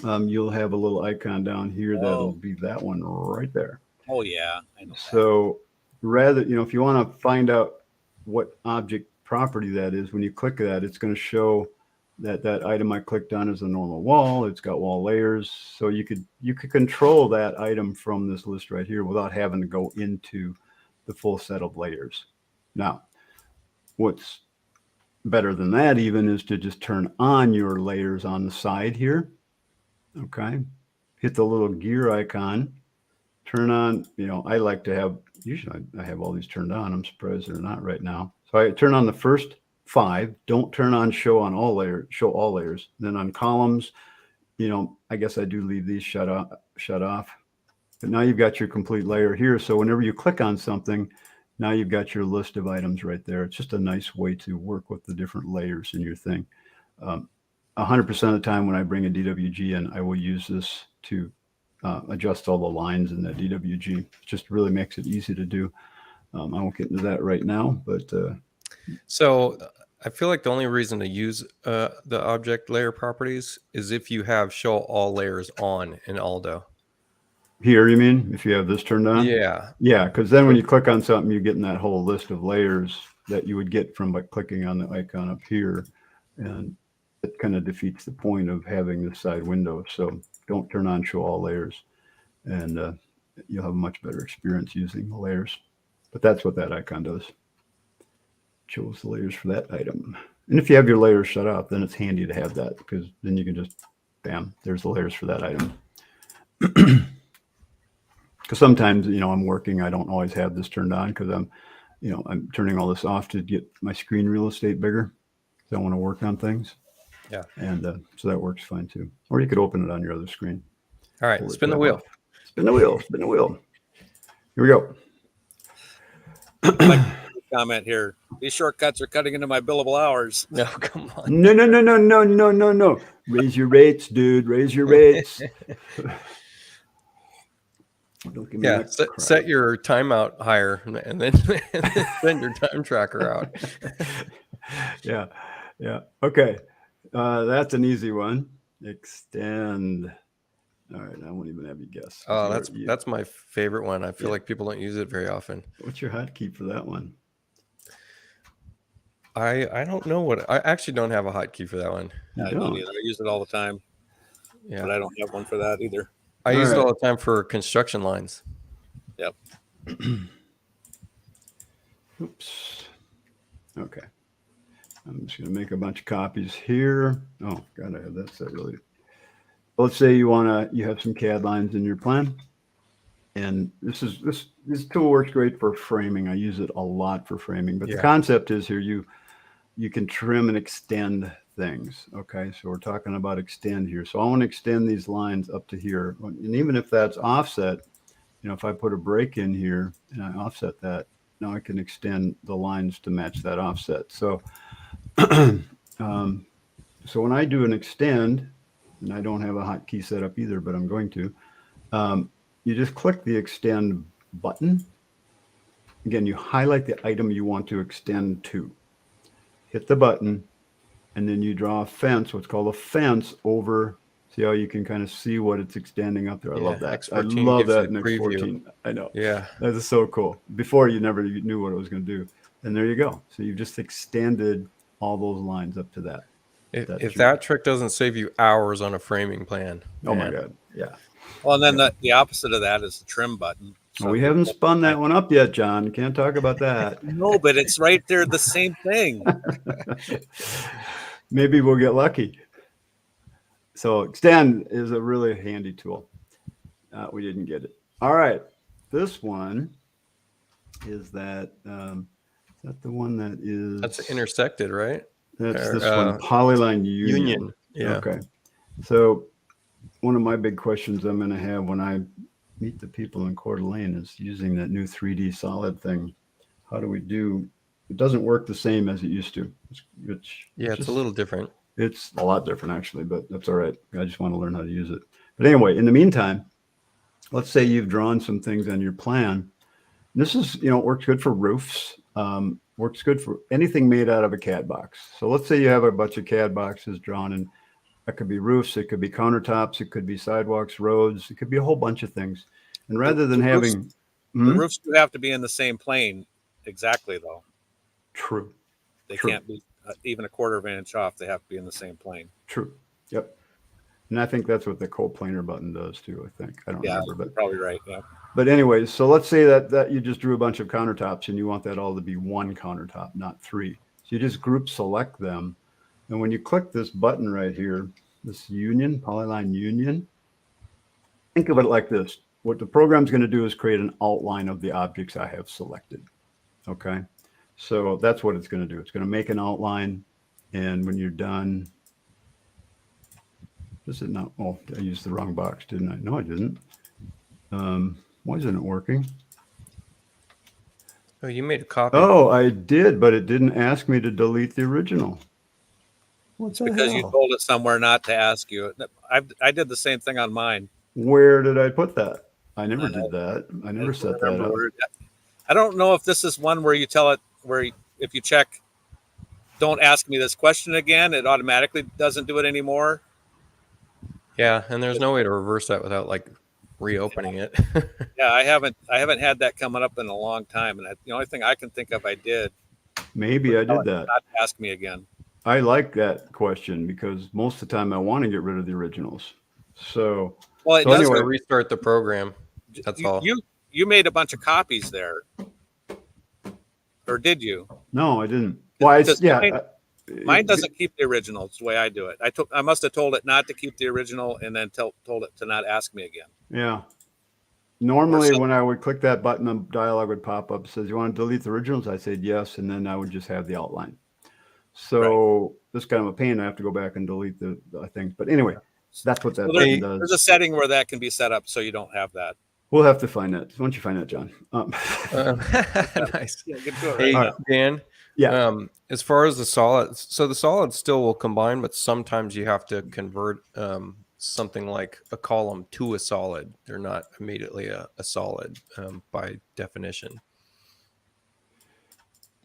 you'll have a little icon down here that'll be that one right there. Oh yeah, I know. So rather, if you want to find out what object property that is, when you click that, it's going to show that item I clicked on is a normal wall. It's got wall layers. So you could control that item from this list right here without having to go into the full set of layers. Now, what's better than that even is to just turn on your layers on the side here. Okay. Hit the little gear icon, turn on, I like to have, usually I have all these turned on. I'm surprised they're not right now. So I turn on the first 5, don't turn on show all layers. Then on columns, I guess I do leave these shut off. But now you've got your complete layer here. So whenever you click on something, now you've got your list of items right there. It's just a nice way to work with the different layers in your thing. 100% of the time when I bring a DWG in, I will use this to adjust all the lines in that DWG. It just really makes it easy to do. I won't get into that right now, but so I feel like the only reason to use the object layer properties is if you have show all layers on in Aldo. Here, you mean, if you have this turned on? Yeah. Yeah, because then when you click on something, you're getting that whole list of layers that you would get from clicking on the icon up here. And it kind of defeats the point of having the side window. So don't turn on show all layers. And you'll have a much better experience using the layers. But that's what that icon does. Shows the layers for that item. And if you have your layers shut off, then it's handy to have that, because then you can just, bam, there's the layers for that item. Because sometimes, I'm working, I don't always have this turned on because I'm turning all this off to get my screen real estate bigger. So I want to work on things. Yeah. And so that works fine too. Or you could open it on your other screen. All right, spin the wheel. Off. Spin the wheel. Spin the wheel. Here we go. Comment here. These shortcuts are cutting into my billable hours. No, come on. No. Raise your rates, dude. Raise your rates. Don't give me that crap. Set your timeout higher and then send your time tracker out. Yeah. Okay. That's an easy one. Extend. All right. I won't even have you guess. Oh, that's my favorite one. I feel like people don't use it very often. What's your hotkey for that one? I don't know I actually don't have a hotkey for that one. I don't either. I use it all the time. Yeah. But I don't have one for that either. I use it all the time for construction lines. Yep. Oops. Okay. I'm just going to make a bunch of copies here. Oh, God, I have that set really. Let's say you have some CAD lines in your plan. And this tool works great for framing. I use it a lot for framing. But the concept is here, you can trim and extend things. Okay, so we're talking about extend here. So I want to extend these lines up to here. And even if that's offset, if I put a break in here and I offset that, now I can extend the lines to match that offset. So, so when I do an extend, and I don't have a hotkey set up either, but I'm going to, you just click the extend button. Again, you highlight the item you want to extend to. Hit the button, and then you draw a fence, what's called a fence, over. See how you can kind of see what it's extending up there. I love that. I love that in X14. I know. Yeah. That is so cool. Before, you never knew what it was going to do. And there you go. So you've just extended all those lines up to that. If that trick doesn't save you hours on a framing plan. Oh, my God. Yeah. Well, and then the opposite of that is the trim button. So we haven't spun that one up yet, John. Can't talk about that. No, but it's right there, the same thing. Maybe we'll get lucky. So extend is a really handy tool. We didn't get it. All right. This one is that the one that is... That's intersected, right? That's this one, Polyline Union. Yeah. Okay. So one of my big questions I'm going to have when I meet the people in Coeur d'Alene is using that new 3D solid thing. How do we do? It doesn't work the same as it used to. It's a little different. It's a lot different, actually, but that's all right. I just want to learn how to use it. But anyway, in the meantime, let's say you've drawn some things on your plan. This is, it works good for roofs. Works good for anything made out of a CAD box. So let's say you have a bunch of CAD boxes drawn, and that could be roofs, it could be countertops, it could be sidewalks, roads, it could be a whole bunch of things. And rather than having... The roofs do have to be in the same plane exactly, though. True. They can't be even a quarter of an inch off. They have to be in the same plane. True. Yep. And I think that's what the coplanar button does too, I think. I don't remember. But probably right, yeah. But anyways, so let's say that you just drew a bunch of countertops and you want that all to be one countertop, not three. So you just group select them. And when you click this button right here, this union, Polyline Union, think of it like this. What the program's going to do is create an outline of the objects I have selected. Okay. So that's what it's going to do. It's going to make an outline. And when you're done, does it not? Oh, I used the wrong box, didn't I? No, I didn't. Why isn't it working? Oh, you made a copy. Oh, I did, but it didn't ask me to delete the original. What's that? Because you told it somewhere not to ask you. I did the same thing on mine. Where did I put that? I never did that. I never set that up. I don't know if this is one where you tell it, if you check, don't ask me this question again, it automatically doesn't do it anymore. Yeah, and there's no way to reverse that without reopening it. Yeah, I haven't had that coming up in a long time, and the only thing I can think of I did. Maybe I did that. Not ask me again. I like that question because most of the time I want to get rid of the originals. So, well, so anyway, restart the program. That's all. You made a bunch of copies there, or did you? No, I didn't. Well, Mine doesn't keep the original. It's the way I do it. I must have told it not to keep the original and then told it to not ask me again. Yeah. Normally, when I would click that button, a dialog would pop up. It says, you want to delete the originals? I said yes, and then I would just have the outline. So this kind of a pain. I have to go back and delete the things. But anyway, that's what that button does. There's a setting where that can be set up so you don't have that. We'll have to find that. Why don't you find that, John? Nice. Yeah, get to it Hey, right now. Dan. Yeah. As far as the solids, so the solids still will combine, but sometimes you have to convert something like a column to a solid. They're not immediately a solid by definition.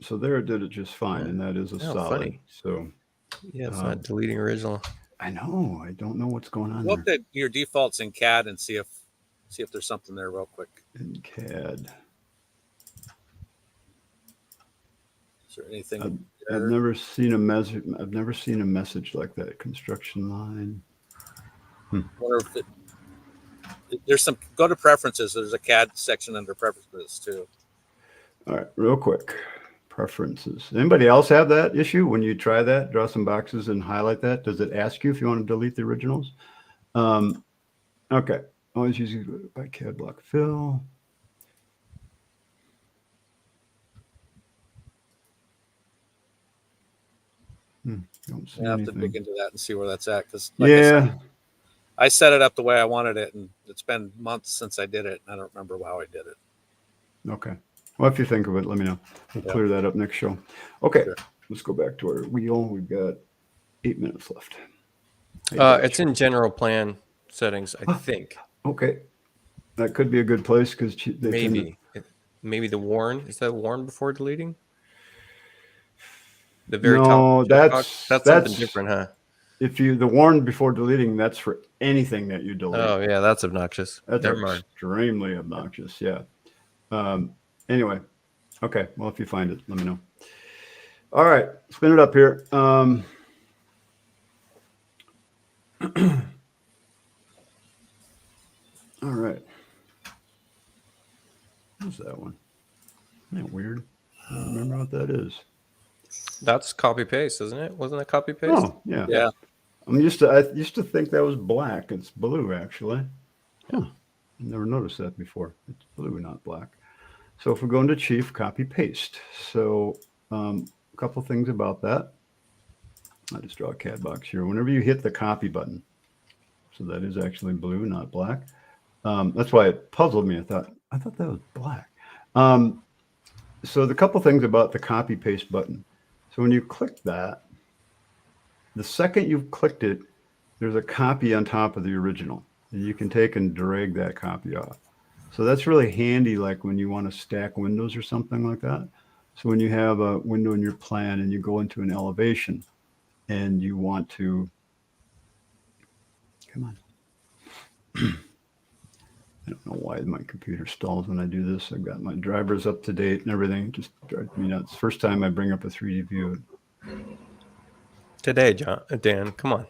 So there it did it just fine, and that is a solid. Funny. So yeah, it's not deleting original. I know. I don't know what's going on. Look at your defaults in CAD and see if there's something there real quick. In CAD. Is there anything? I've never seen a message. I've never seen a message like that. Construction line. Wonder if there's some. Go to preferences. There's a CAD section under preferences too. All right, real quick. Preferences. Anybody else have that issue when you try that? Draw some boxes and highlight that. Does it ask you if you want to delete the originals? Okay. Always use it by CAD block fill. Don't see I have anything. to dig into that and see where that's at because I set it up the way I wanted it, and it's been months since I did it. I don't remember how I did it. Okay. Well, if you think of it, let me know. We'll clear that up next show. Okay. Sure. Let's go back to our wheel. We've got 8 minutes left. It's in general plan settings, I think. Okay. That could be a good place because maybe the warn. Is that warn before deleting? The very top. That's something different, huh? If the warn before deleting, that's for anything that you delete. Oh yeah, that's obnoxious. That's extremely obnoxious. Yeah. Anyway, okay. Well, if you find it, let me know. All right, spin it up here. All right. What's that one? Isn't that weird? I don't remember what that is. That's copy paste, isn't it? Wasn't it copy paste? Oh, yeah. Yeah. I used to think that was black. It's blue, actually. Huh. Never noticed that before. It's blue, not black. So if we go into Chief, copy paste. So a couple things about that. I'll just draw a CAD box here. Whenever you hit the copy button, so that is actually blue, not black. That's why it puzzled me. I thought that was black. So the couple things about the copy paste button. So when you click that, the second you've clicked it, there's a copy on top of the original. And you can take and drag that copy off. So that's really handy, like when you want to stack windows or something like that. So when you have a window in your plan and you go into an elevation and you want to, come on. I don't know why my computer stalls when I do this. I've got my drivers up to date and everything. Just drives me nuts. First time I bring up a 3D view. Today, Dan, come on.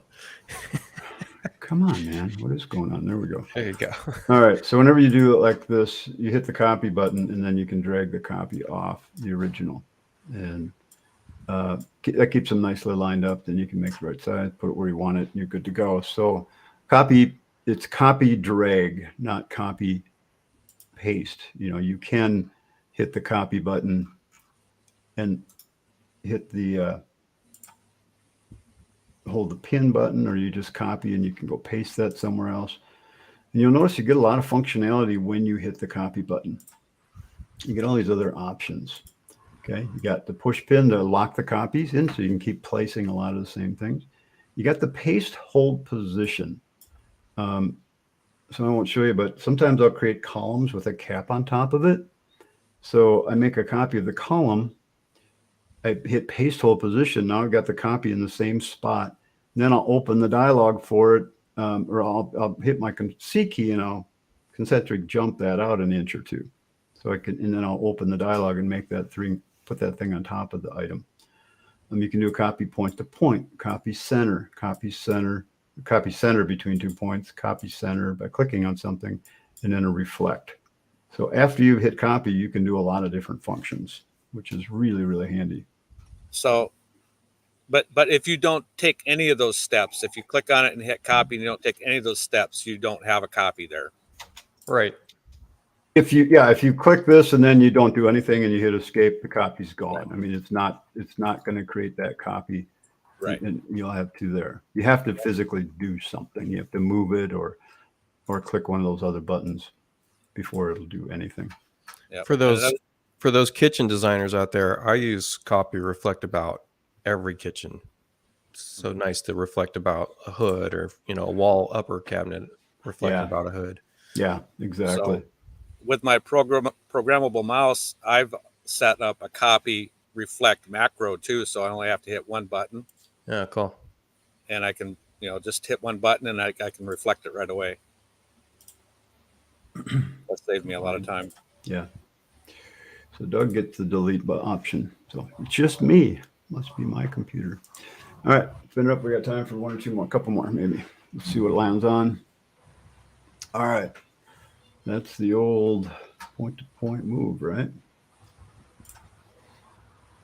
Come on, man. What is going on? There we go. There you go. All right. So whenever you do it like this, you hit the copy button and then you can drag the copy off the original. And that keeps them nicely lined up. Then you can make the right size, put it where you want it, and you're good to go. So it's copy drag, not copy paste. You can hit the copy button and hit the hold the pin button, or you just copy and you can go paste that somewhere else. And you'll notice you get a lot of functionality when you hit the copy button. You get all these other options. Okay, you got the push pin to lock the copies in so you can keep placing a lot of the same things. You got the paste hold position. So I won't show you, but sometimes I'll create columns with a cap on top of it. So I make a copy of the column. I hit paste hold position. Now I've got the copy in the same spot. And then I'll open the dialog for it, or I'll hit my C key and I'll concentric jump that out an inch or two. So and then I'll open the dialog and make that put that thing on top of the item. You can do a copy point to point, copy center between 2 points, copy center by clicking on something, and then a reflect. So after you hit copy, you can do a lot of different functions, which is really, really handy. So But if you don't take any of those steps, if you click on it and hit copy and you don't take any of those steps, you don't have a copy there. Right. If you click this and then you don't do anything and you hit escape, the copy's gone. Right. I mean, it's not going to create that copy. Right. And you'll have two there. You have to physically do something. You have to move it or click one of those other buttons before it'll do anything. Yep. For those kitchen designers out there, I use copy reflect about every kitchen. It's so nice to reflect about a hood, or a wall upper cabinet reflect about a hood. Yeah, exactly. So with my programmable mouse, I've set up a copy reflect macro too, so I only have to hit one button. Yeah, cool. And I can just hit one button and I can reflect it right away. That saved me a lot of time. Yeah. So Doug gets the delete option. So it's just me. Must be my computer. All right, spin it up. We got time for one or two more, a couple more maybe. Let's see what it lands on. All right. That's the old point-to-point move, right?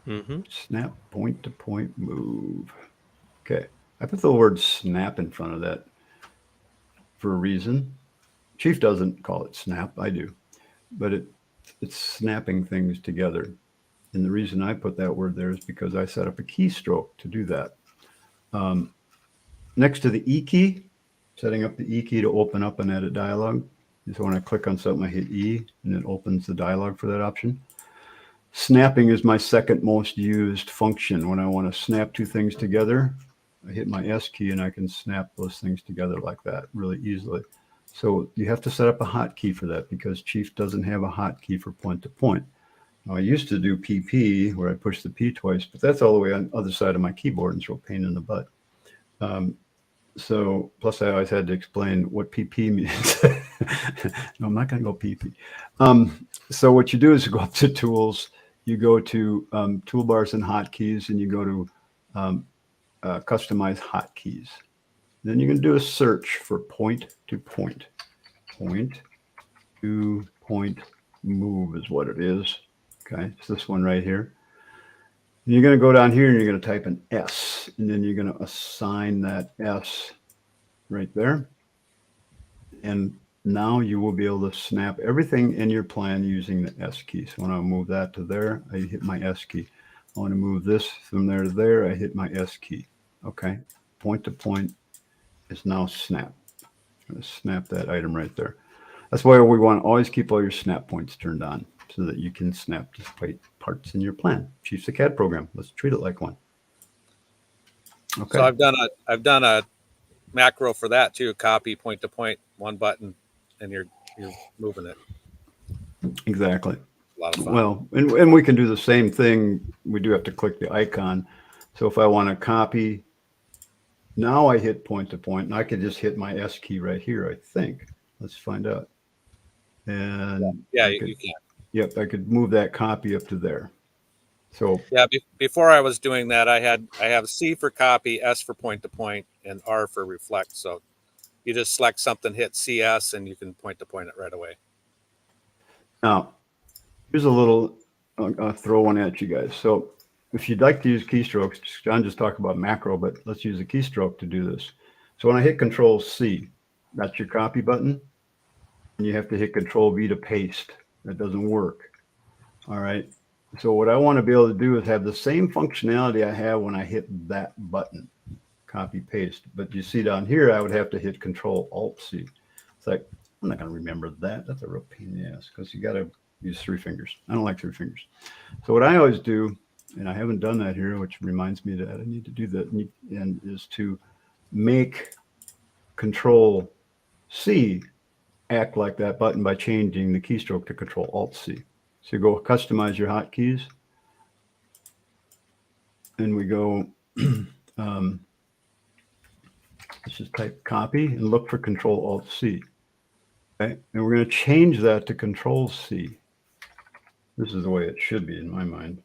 Mm-hmm. Snap point-to-point move. Okay. I put the word snap in front of that for a reason. Chief doesn't call it snap. I do. But it's snapping things together. And the reason I put that word there is because I set up a keystroke to do that. Next to the E key, setting up the E key to open up an edit dialog. So when I click on something, I hit E, and it opens the dialog for that option. Snapping is my second most used function. When I want to snap two things together, I hit my S key, and I can snap those things together like that really easily. So you have to set up a hotkey for that because Chief doesn't have a hotkey for point-to-point. Now, I used to do PP, where I push the P twice, but that's all the way on the other side of my keyboard, and it's a real pain in the butt. So plus I always had to explain what PP means. No, I'm not going to go PP. So what you do is you go up to Tools, you go to Toolbars and Hotkeys, and you go to Customize Hotkeys. Then you're going to do a search for point-to-point. Point-to-point move is what it is. Okay, it's this one right here. And you're going to go down here and you're going to type an S, and then you're going to assign that S right there. And now you will be able to snap everything in your plan using the S key. So when I move that to there, I hit my S key. I want to move this from there to there, I hit my S key. Okay, point-to-point is now snap. I'm going to snap that item right there. That's why we want to always keep all your snap points turned on so that you can snap display parts in your plan. Chief's a CAD program. Let's treat it like one. Okay. So I've done a macro for that too. Copy point-to-point, one button, and you're moving it. Exactly. A lot of fun. Well, and we can do the same thing. We do have to click the icon. So if I want to copy, now I hit point-to-point, and I could just hit my S key right here, I think. Let's find out. And yeah, you can. Yep, I could move that copy up to there. So yeah, before I was doing that, I have C for copy, S for point-to-point, and R for reflect. So you just select something, hit CS, and you can point-to-point it right away. Now, here's a little, I'll throw one at you guys. So if you'd like to use keystrokes, John just talked about macro, but let's use a keystroke to do this. So when I hit Control C, that's your copy button, and you have to hit Control V to paste. That doesn't work. All right. So what I want to be able to do is have the same functionality I have when I hit that button, copy paste. But you see down here, I would have to hit Control Alt C. It's like, I'm not going to remember that. That's a real pain in the ass because you got to use 3 fingers. I don't like 3 fingers. So what I always do, and I haven't done that here, which reminds me that I need to do that, and is to make Control C act like that button by changing the keystroke to Control Alt C. So you go customize your hotkeys, and we go, let's just type copy and look for Control Alt C. Okay, and we're going to change that to Control C. This is the way it should be in my mind.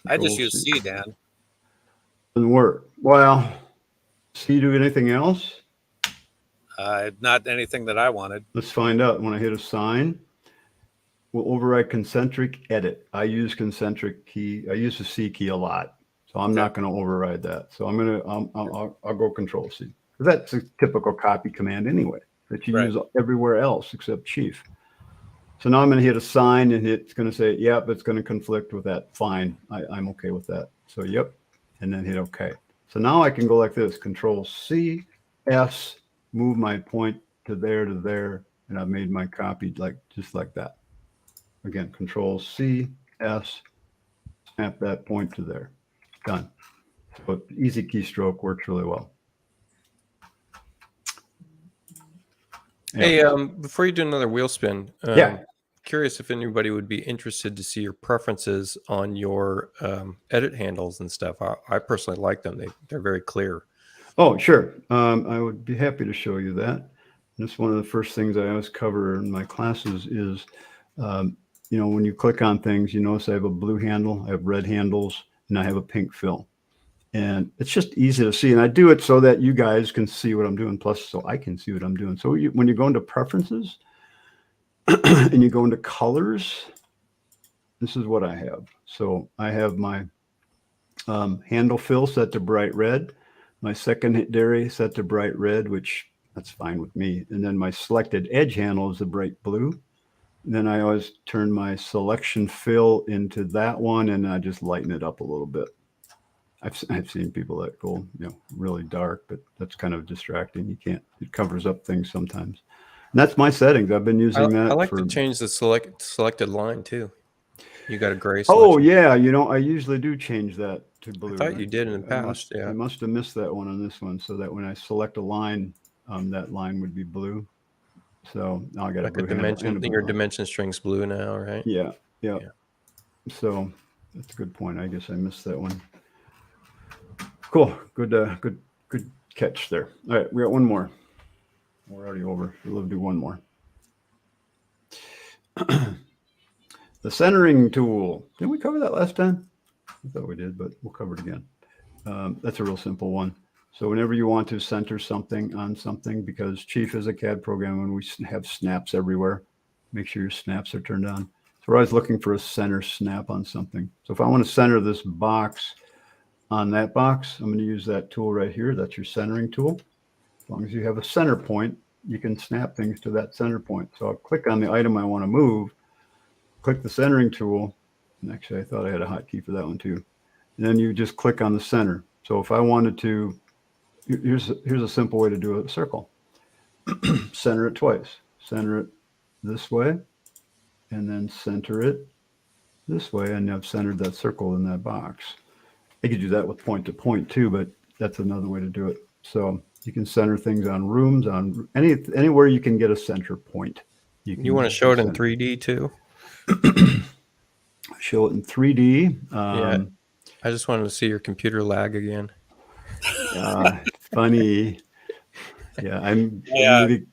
I just Control use C, Dan. Doesn't work. Well, C do anything else? Not anything that I wanted. Let's find out. When I hit assign, we'll override concentric edit. I use concentric key. I use the C key a lot. So I'm not going to override that. So I'll go Control C. That's a typical copy command anyway that you use everywhere else except Chief. So now I'm going to hit assign, and it's going to say, yep, it's going to conflict with that. Fine. I'm okay with that. So yep. And then hit OK. So now I can go like this, Control C, S, move my point to there, and I've made my copy just like that. Again, Control C, S, snap that point to there. Done. So easy keystroke works really well. Hey, before you do another wheel spin, curious if anybody would be interested to see your preferences on your edit handles and stuff. I personally like them. They're very clear. Oh, sure. I would be happy to show you that. That's one of the first things I always cover in my classes is, when you click on things, you notice I have a blue handle, I have red handles, and I have a pink fill. And it's just easy to see. And I do it so that you guys can see what I'm doing, plus so I can see what I'm doing. So when you go into preferences and you go into colors, this is what I have. So I have my handle fill set to bright red, my secondary set to bright red, which that's fine with me. And then my selected edge handle is a bright blue. And then I always turn my selection fill into that one, and I just lighten it up a little bit. I've seen people that go, really dark, but that's kind of distracting. It covers up things sometimes. And that's my settings. I've been using that. I like to change the selected line too. You got a gray selection. Oh yeah. I usually do change that to blue. I thought you did in the past. I must have missed that one on this one, so that when I select a line, that line would be blue. So now I got like a dimension. Your dimension string's blue now, right? Yeah. So that's a good point. I guess I missed that one. Cool. Good catch there. All right, we got one more. We're already over. We'll do one more. The centering tool. Didn't we cover that last time? I thought we did, but we'll cover it again. That's a real simple one. So whenever you want to center something on something, because Chief is a CAD program and we have snaps everywhere, make sure your snaps are turned on. So we're always looking for a center snap on something. So if I want to center this box on that box, I'm going to use that tool right here. That's your centering tool. As long as you have a center point, you can snap things to that center point. So I'll click on the item I want to move, click the centering tool. And actually, I thought I had a hotkey for that one too. And then you just click on the center. So if I wanted to, here's a simple way to do a circle. Center it twice. Center it this way, and then center it this way, and I've centered that circle in that box. I could do that with point to point too, but that's another way to do it. So you can center things on rooms, on anywhere you can get a center point. You want to show it in 3D too? Show it in 3D. Yeah. I just wanted to see your computer lag again. Funny. Yeah, you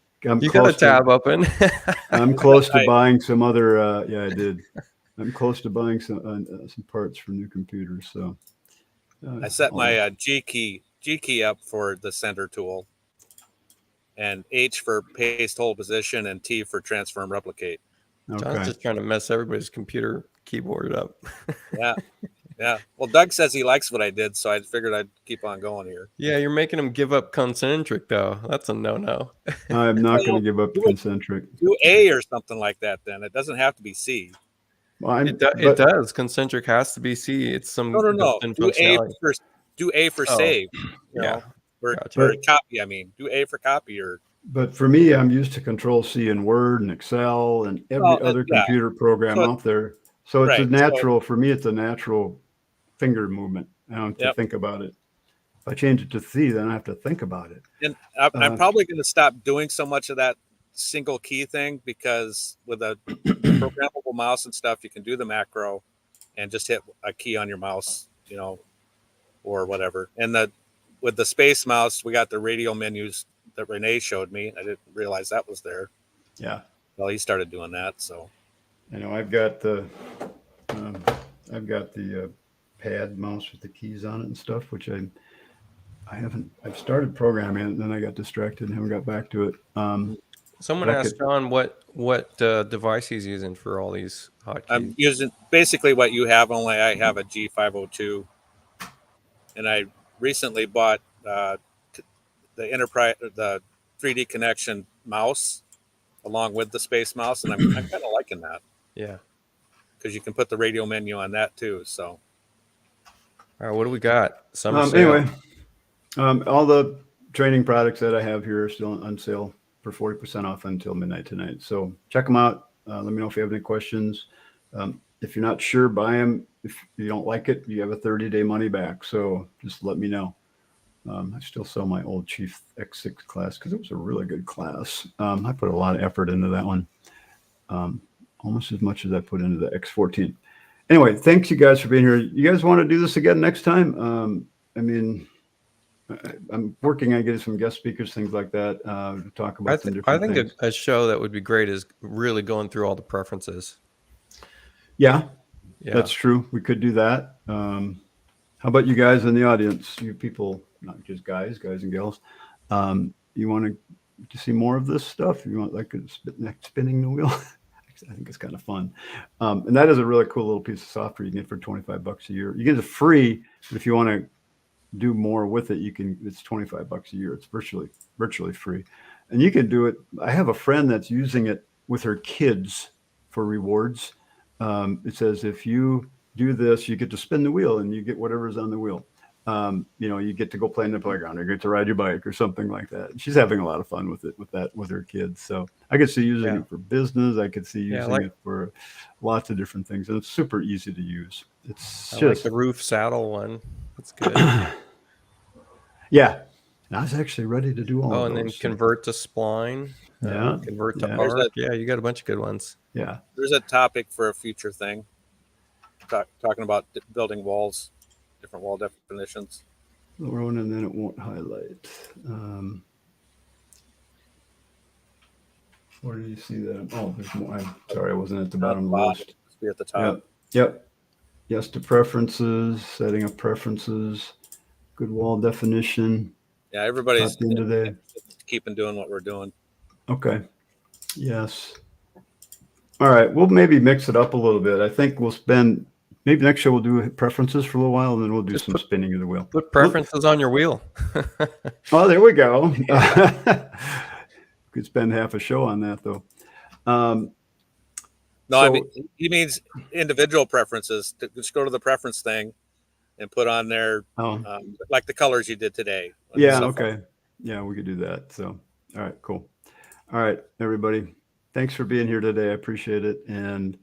got a tab open. I'm close to buying some other. I did. I'm close to buying some parts for new computers. So I set my G key up for the center tool, and H for paste hold position, and T for transfer and replicate. Okay. John's just trying to mess everybody's computer keyboard up. Yeah. Well, Doug says he likes what I did, so I figured I'd keep on going here. Yeah, you're making him give up concentric, though. That's a no-no. I'm not going to give up concentric. Do A or something like that, then. It doesn't have to be C. Well, it does. Concentric has to be C. It's some no. Do A for save. Or copy. I mean, do A for copy or. But for me, I'm used to Control C in Word and Excel and every other computer program out there. So it's a natural, for me, it's a natural finger movement. I don't have to think about it. If I change it to C, then I have to think about it. And I'm probably going to stop doing so much of that single key thing, because with a programmable mouse and stuff, you can do the macro and just hit a key on your mouse, or whatever. And with the space mouse, we got the radial menus that Renee showed me. I didn't realize that was there. Yeah. Well, he started doing that, so. I've got the pad mouse with the keys on it and stuff, which I've started programming it, and then I got distracted and haven't got back to it. Someone asked John what device he's using for all these hotkeys. I'm using basically what you have, only I have a G502 and I recently bought the Enterprise, the 3D Connection mouse, along with the Space Mouse, and I'm kind of liking that. Yeah. Because you can put the radio menu on that too. So, all right, what do we got? Summer sale. Anyway, all the training products that I have here are still on sale for 40% off until midnight tonight. So check them out. Let me know if you have any questions. If you're not sure, buy them. If you don't like it, you have a 30-day money back. So just let me know. I still sell my old Chief X6 class because it was a really good class. I put a lot of effort into that one. Almost as much as I put into the X14. Anyway, thanks you guys for being here. You guys want to do this again next time? I mean, I'm working on getting some guest speakers, things like that, to talk about some different things. I think a show that would be great is really going through all the preferences. Yeah, that's true. We could do that. How about you guys in the audience? You people, not just guys and gals. You want to see more of this stuff? You want like spinning the wheel? I think it's kind of fun. And that is a really cool little piece of software you can get for $25 a year. You get it free, but if you want to do more with it, it's $25 a year. It's virtually free. And you can do it. I have a friend that's using it with her kids for rewards. It says, if you do this, you get to spin the wheel and you get whatever's on the wheel. You get to go play in the playground or get to ride your bike or something like that. She's having a lot of fun with it, with her kids. So I could see using it for business. I could see using it for lots of different things. And it's super easy to use. It's just like the roof saddle one. That's good. Yeah. I was actually ready to do all of those. And then convert to spline. Convert to arc. You got a bunch of good ones. Yeah. There's a topic for a future thing. Talking about building walls. Different wall definitions. Lower one, and then it won't highlight. Where did you see that? Oh, there's more. I'm sorry, I wasn't at the bottom of the list. Be at the top. Yep. Yes to preferences, setting up preferences, good wall definition. Yeah, everybody's keeping doing what we're doing. Okay. Yes. All right. We'll maybe mix it up a little bit. I think we'll spend. Maybe next show we'll do preferences for a little while, and then we'll do some spinning of the wheel. Put preferences on your wheel. Oh, there we go. Could spend half a show on that, though. I mean, he means individual preferences. Just go to the preference thing and put on there, like the colors you did today. Yeah, okay. Yeah, we could do that. So, all right, cool. All right, everybody. Thanks for being here today. I appreciate it. And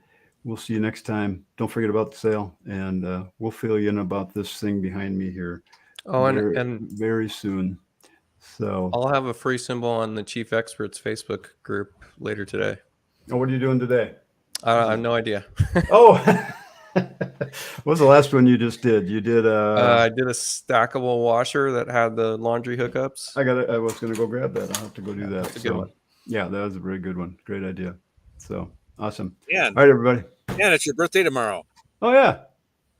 we'll see you next time. Don't forget about the sale, and we'll fill you in about this thing behind me here. And very soon. So I'll have a free symbol on the Chief Experts Facebook group later today. Oh, what are you doing today? I have no idea. Oh, what was the last one you just did? You did I did a stackable washer that had the laundry hookups. I was going to go grab that. I'll have to go do that. That's a good one. Yeah, that was a very good one. Great idea. So awesome. Yeah. All right, everybody. Dan, it's your birthday tomorrow. Oh yeah,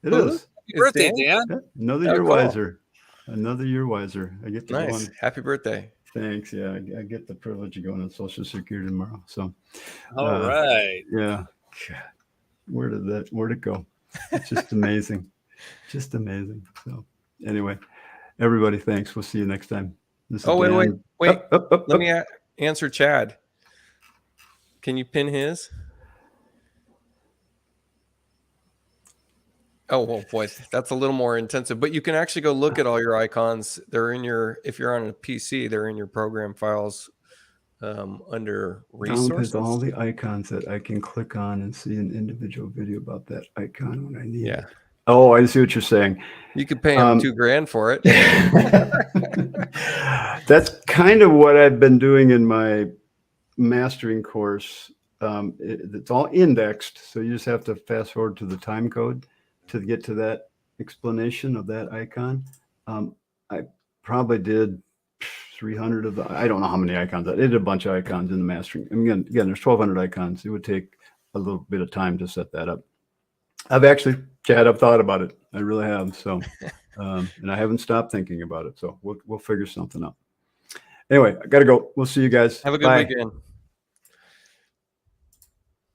it is. Happy birthday, Dan. Yeah, another year wiser. Another year wiser. I get to go on. Happy birthday. Thanks. Yeah, I get the privilege of going on Social Security tomorrow. So. All right. Yeah. God, where'd it go? It's just amazing. Just amazing. So anyway, everybody, thanks. We'll see you next time. Wait. Let me answer Chad. Can you pin his? Oh, well, boy, that's a little more intensive, but you can actually go look at all your icons. They're in if you're on a PC, they're in your program files under resources. All the icons that I can click on and see an individual video about that icon when I need it. Oh, I see what you're saying. You could pay him $2,000 for it. That's kind of what I've been doing in my mastering course. It's all indexed, so you just have to fast forward to the time code to get to that explanation of that icon. I probably did 300 of the, I don't know how many icons. I did a bunch of icons in the mastering. And again, there's 1,200 icons. It would take a little bit of time to set that up. I've thought about it. I really have. So, and I haven't stopped thinking about it. So we'll figure something out. Anyway, I got to go. We'll see you guys. Have a good weekend.